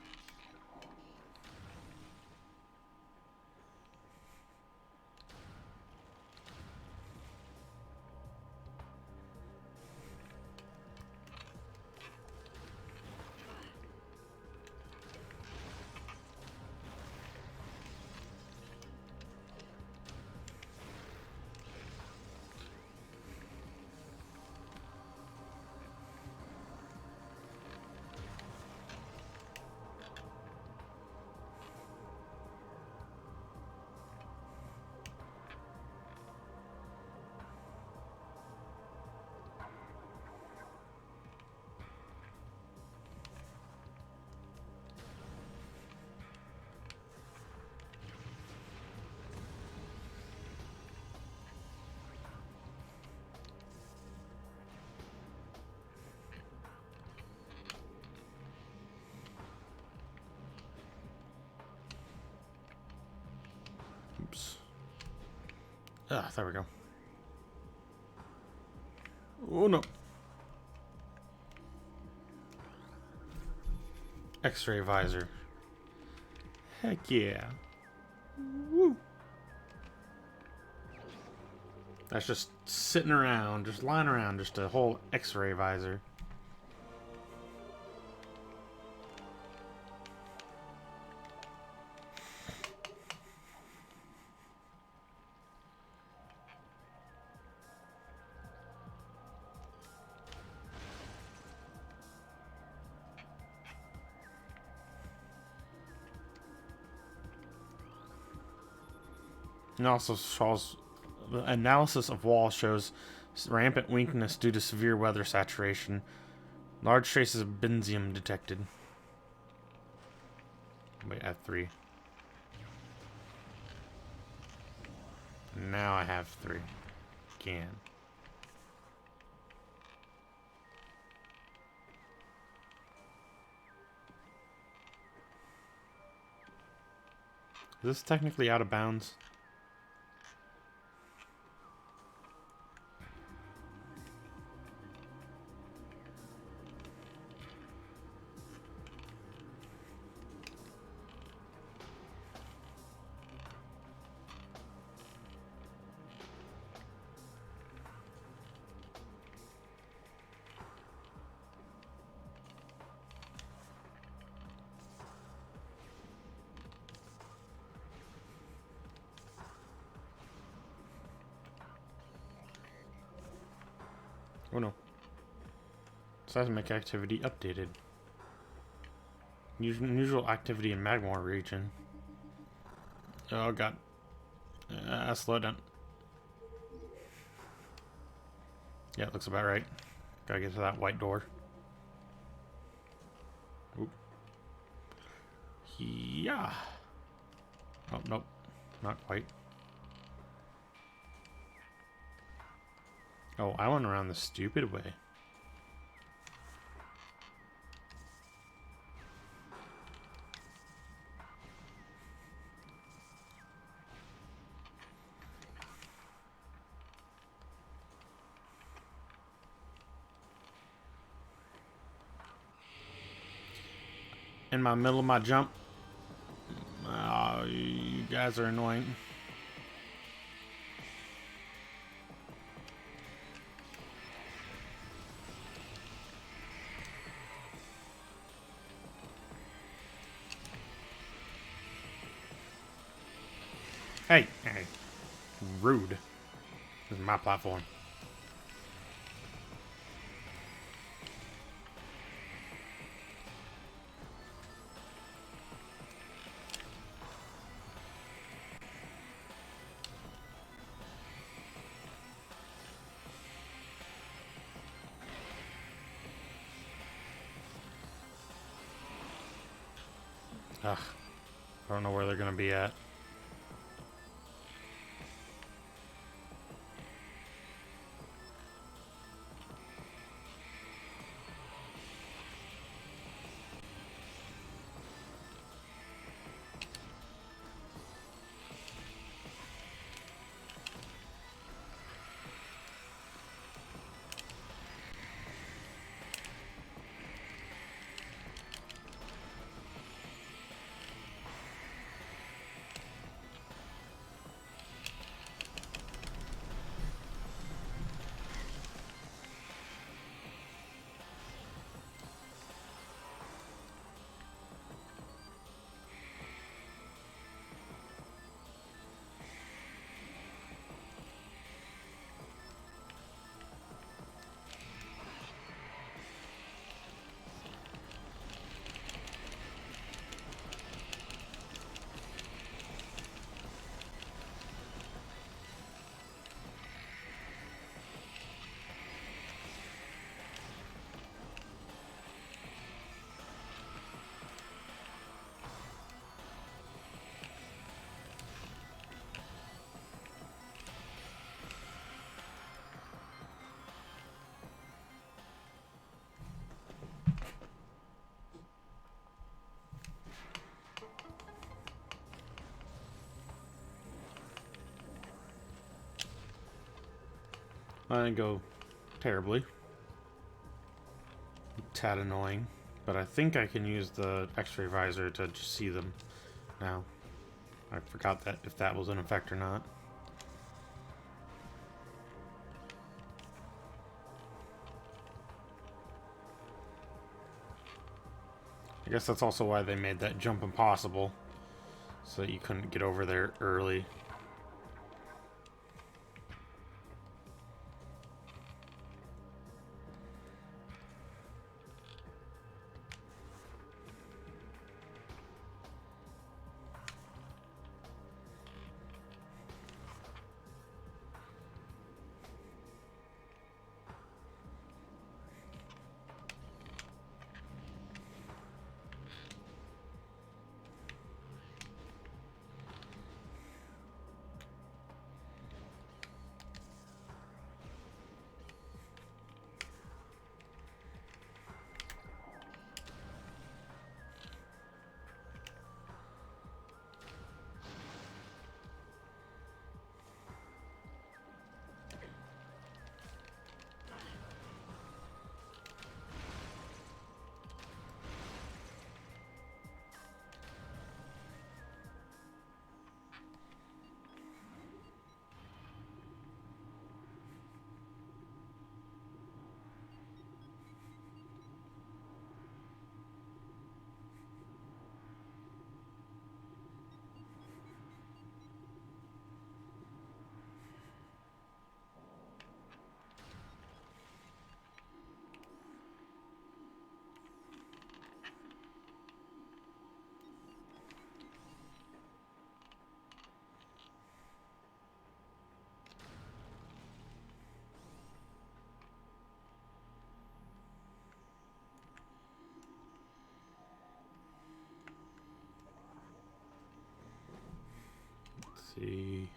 Speaker 1: Oops. Ah, there we go. Oh no. X-ray visor. Heck yeah. Woo. That's just sitting around, just lying around, just a whole X-ray visor. And also shows the analysis of wall shows rampant weakness due to severe weather saturation. Large traces of benzium detected. Wait, at 3. Now I have 3. Again. Is this technically out of bounds? Oh no. Seismic activity updated. Unusual activity in Magmar region. Oh god. Slow down. Yeah, it looks about right. Gotta get to that white door. Oop. Yeah. Oh, nope. Not quite. Oh, I went around the stupid way. In my middle of my jump. Oh, you guys are annoying. Hey, hey. Rude. This is my platform. Ugh. I don't know where they're gonna be at. I didn't go terribly. Tad annoying. But I think I can use the X-ray visor to just see them now. I forgot that if that was in effect or not. I guess that's also why they made that jump impossible. So that you couldn't get over there early. see.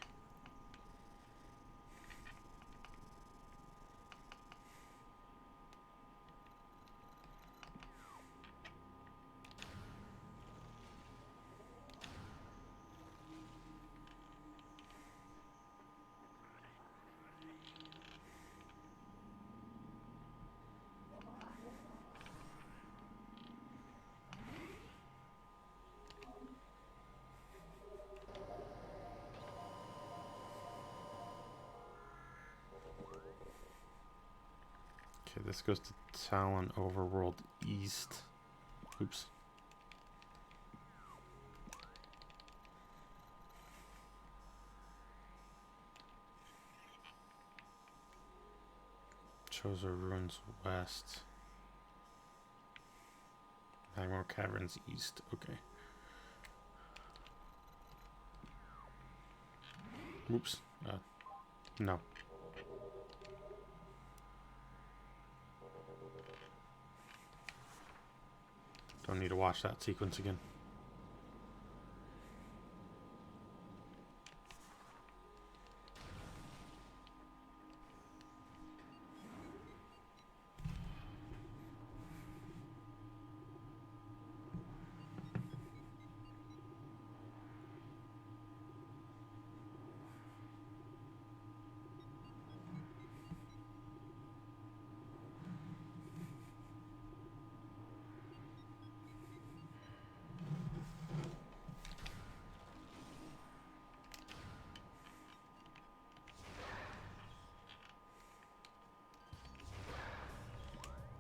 Speaker 1: Okay, this goes to Talon Overworld East. Oops. Chozo Ruins West. Magmore Caverns East. Okay. Oops. No. Don't need to watch that sequence again.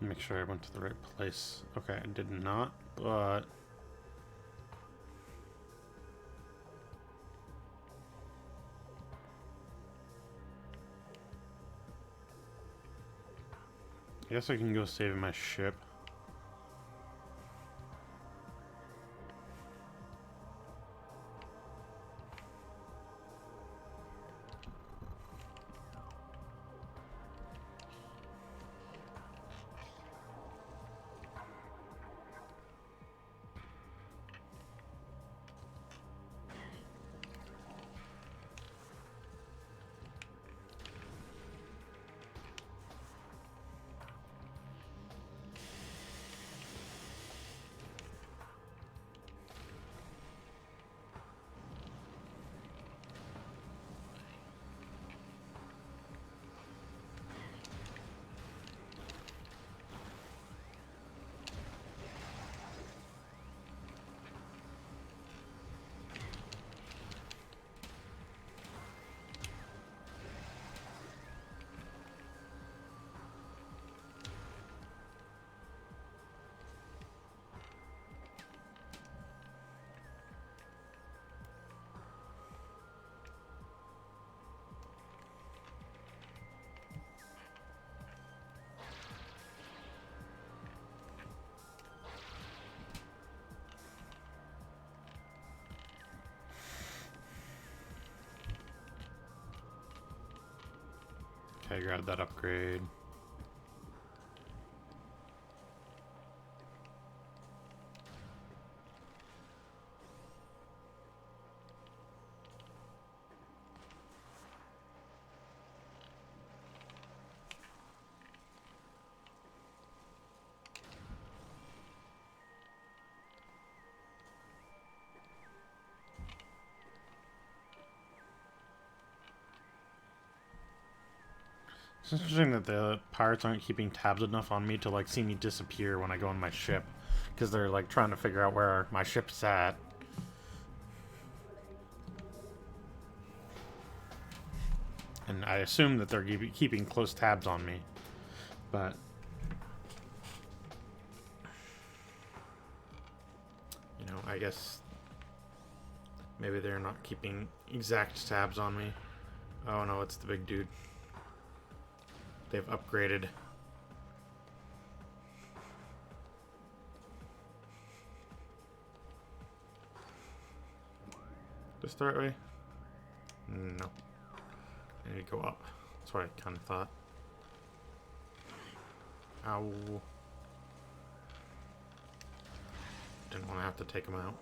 Speaker 1: Make sure I went to the right place. Okay, I did not, but... I guess I can go save my ship. Okay, grab that upgrade. It's interesting that the pirates aren't keeping tabs enough on me to like see me disappear when I go on my ship, because they're like trying to figure out where my ship's at. And I assume that they're keeping close tabs on me, but you know, I guess maybe they're not keeping exact tabs on me. Oh no, it's the big dude. They've upgraded. This the right way? No. I need to go up. That's what I kind of thought. Ow. Didn't want to have to take him out.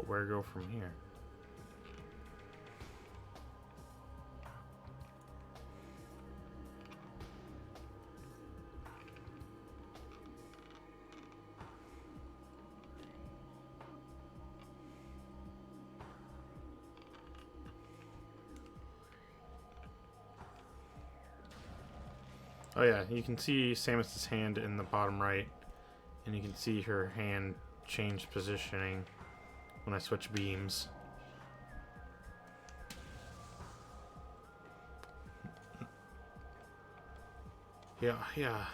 Speaker 1: But where go from here? Oh yeah, you can see Samus's hand in the bottom right, and you can see her hand change positioning when I switch beams. Yeah, yeah.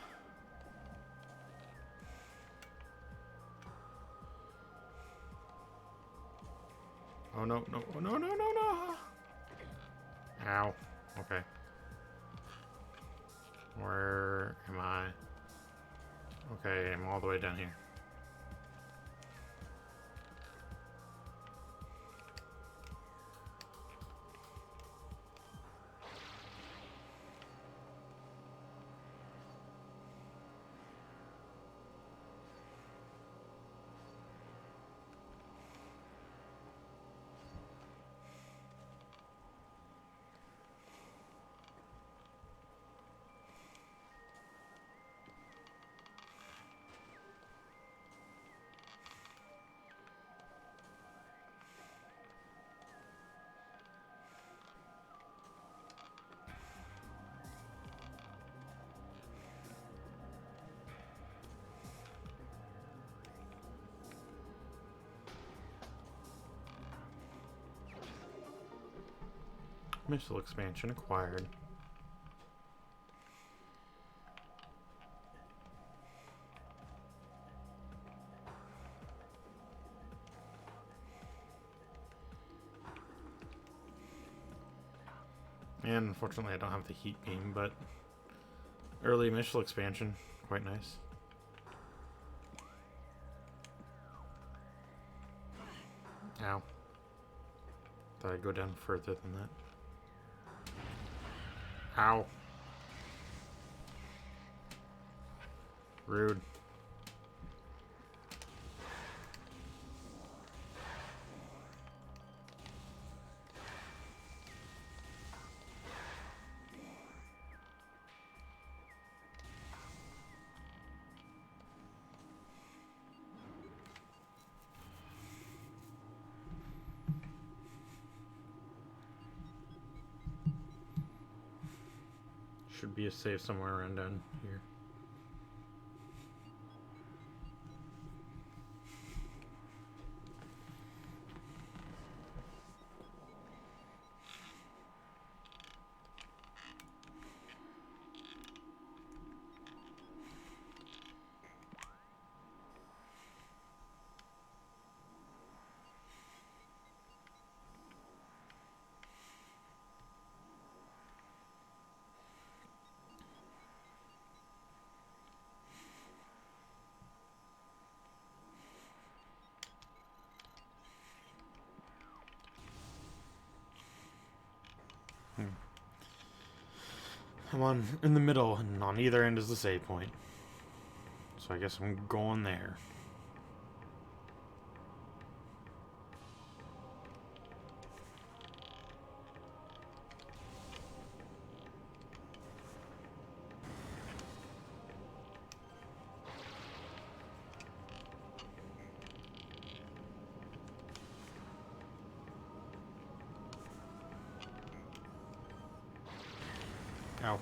Speaker 1: Oh no, no, oh, no, no, no, no! Ow. Okay. Where am I? Okay, I'm all the way down here. Missile expansion acquired. And unfortunately I don't have the heat beam, but early missile expansion, quite nice. Ow. Thought I'd go down further than that. Ow. Rude. Should be a save somewhere around down here. I'm on in the middle, and on either end is the save point. So I guess I'm going there. Ow.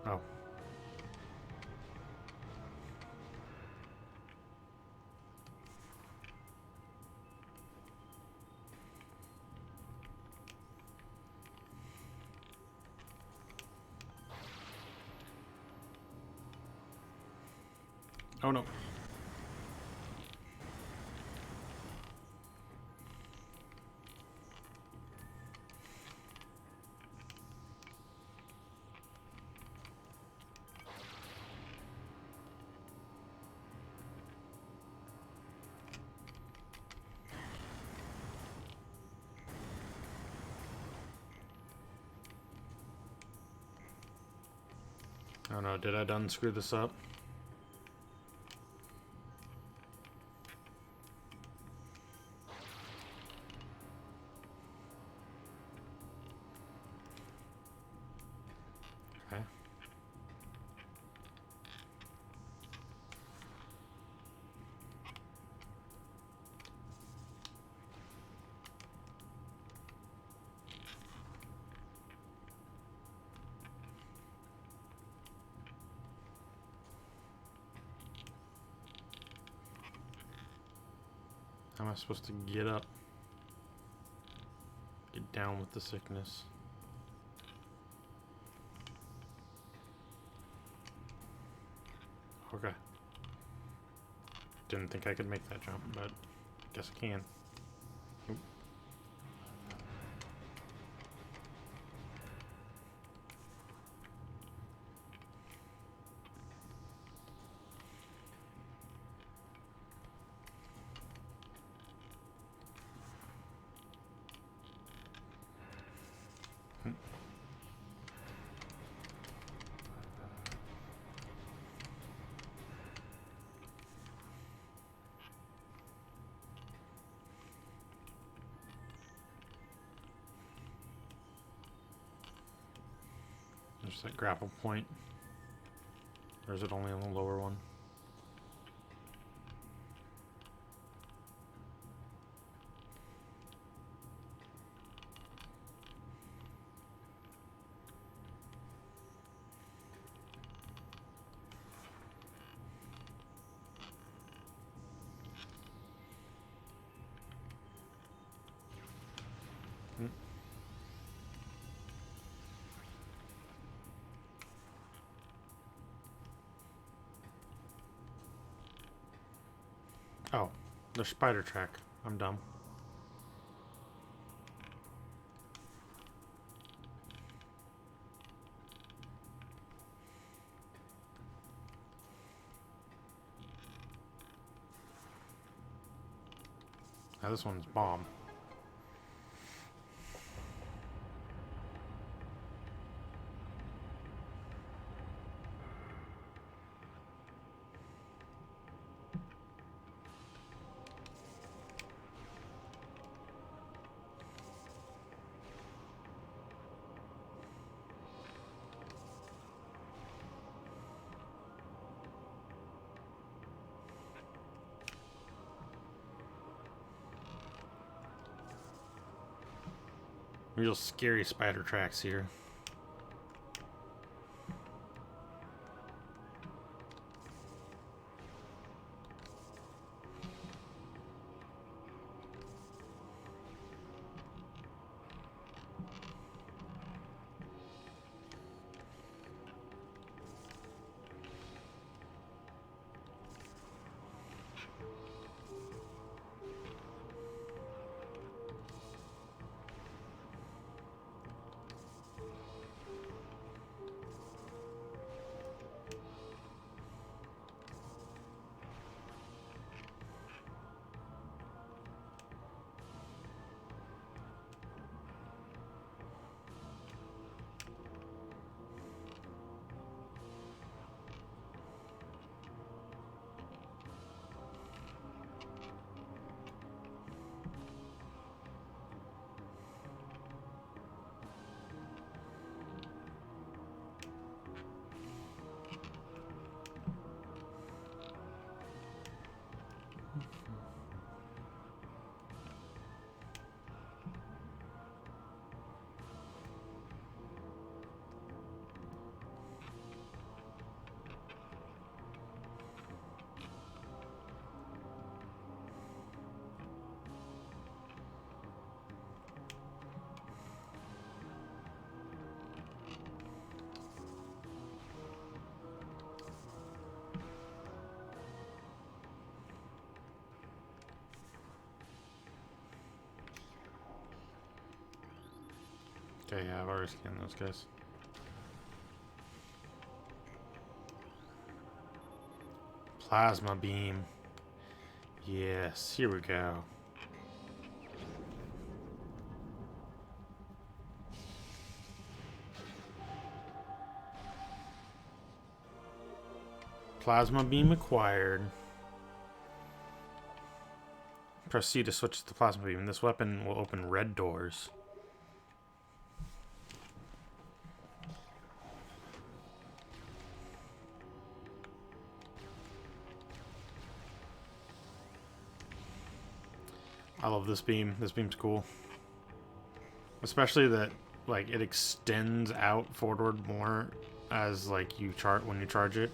Speaker 1: Oh. Oh no. Oh no, did I done screw this up? Okay. How am I supposed to get up? Get down with the sickness. Okay. Didn't think I could make that jump, but guess I can. Oop. There's that grapple point. Or is it only on the lower one? Hmm. Oh, the spider track. I'm dumb. Now this one's bomb. Real scary spider tracks here. Okay, yeah, I've already scanned those guys. Plasma beam. Yes, here we go. Plasma beam acquired. Press C to switch to the plasma beam. This weapon will open red doors. I love this beam. This beam's cool. Especially that, like, it extends out forward more as, like, when you charge it.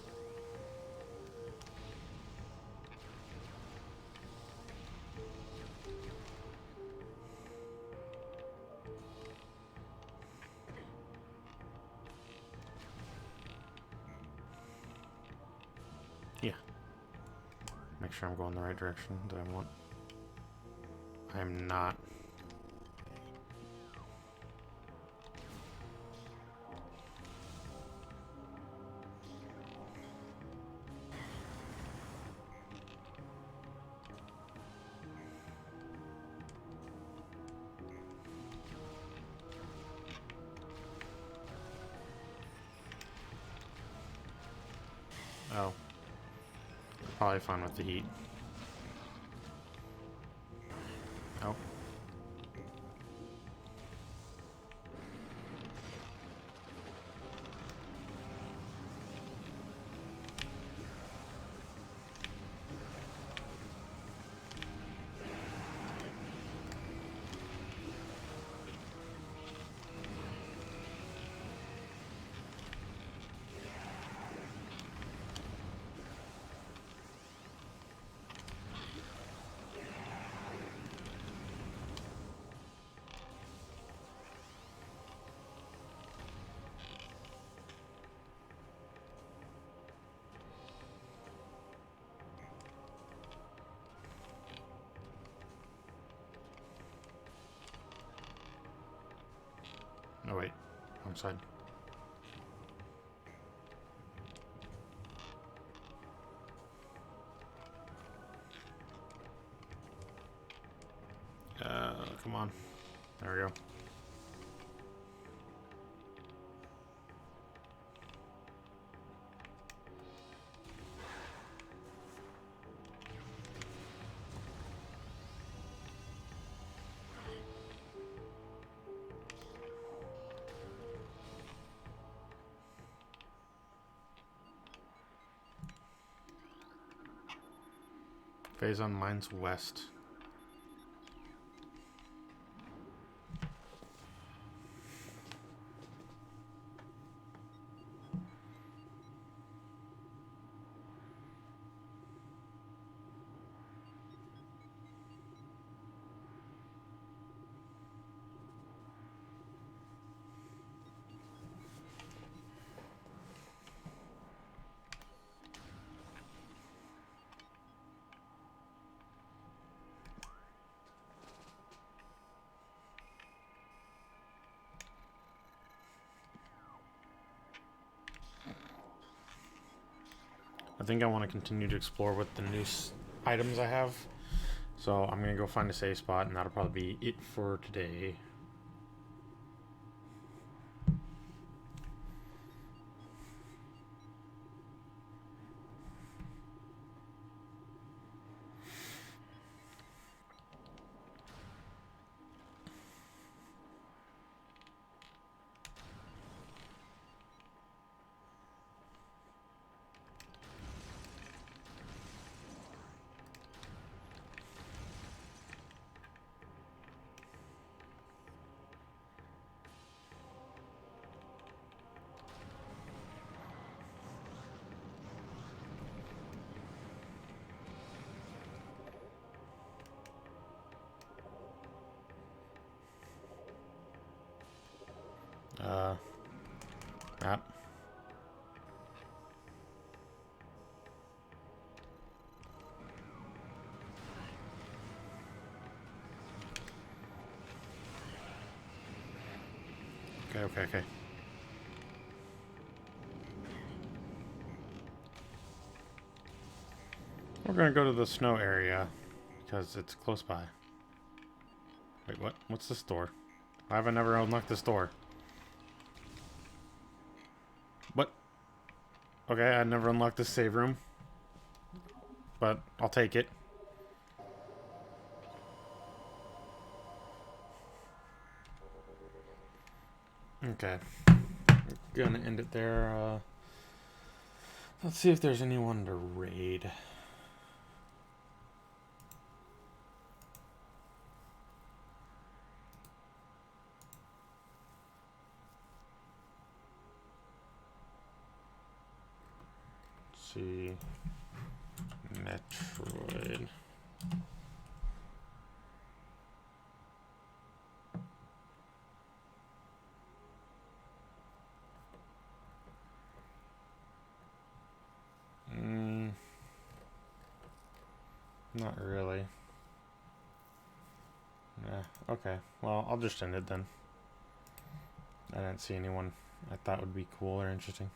Speaker 1: Yeah. Make sure I'm going the right direction that I want. I am not. Oh. Probably fine with the heat. Oh. No, wait. Wrong side. Come on. There we go. Phase on mines west. I think I want to continue to explore with the new items I have. So I'm going to go find a safe spot, and that'll probably be it for today. Map. Okay, okay, okay. We're gonna go to the snow area because it's close by. Wait, what? What's this door? Why have I never unlocked this door? What? Okay, I never unlocked this save room. But I'll take it. Okay. Gonna end it there. Let's see if there's anyone to raid. Let's see. Metroid. Not really. Yeah, okay. Well, I'll just end it then. I didn't see anyone I thought would be cool or interesting.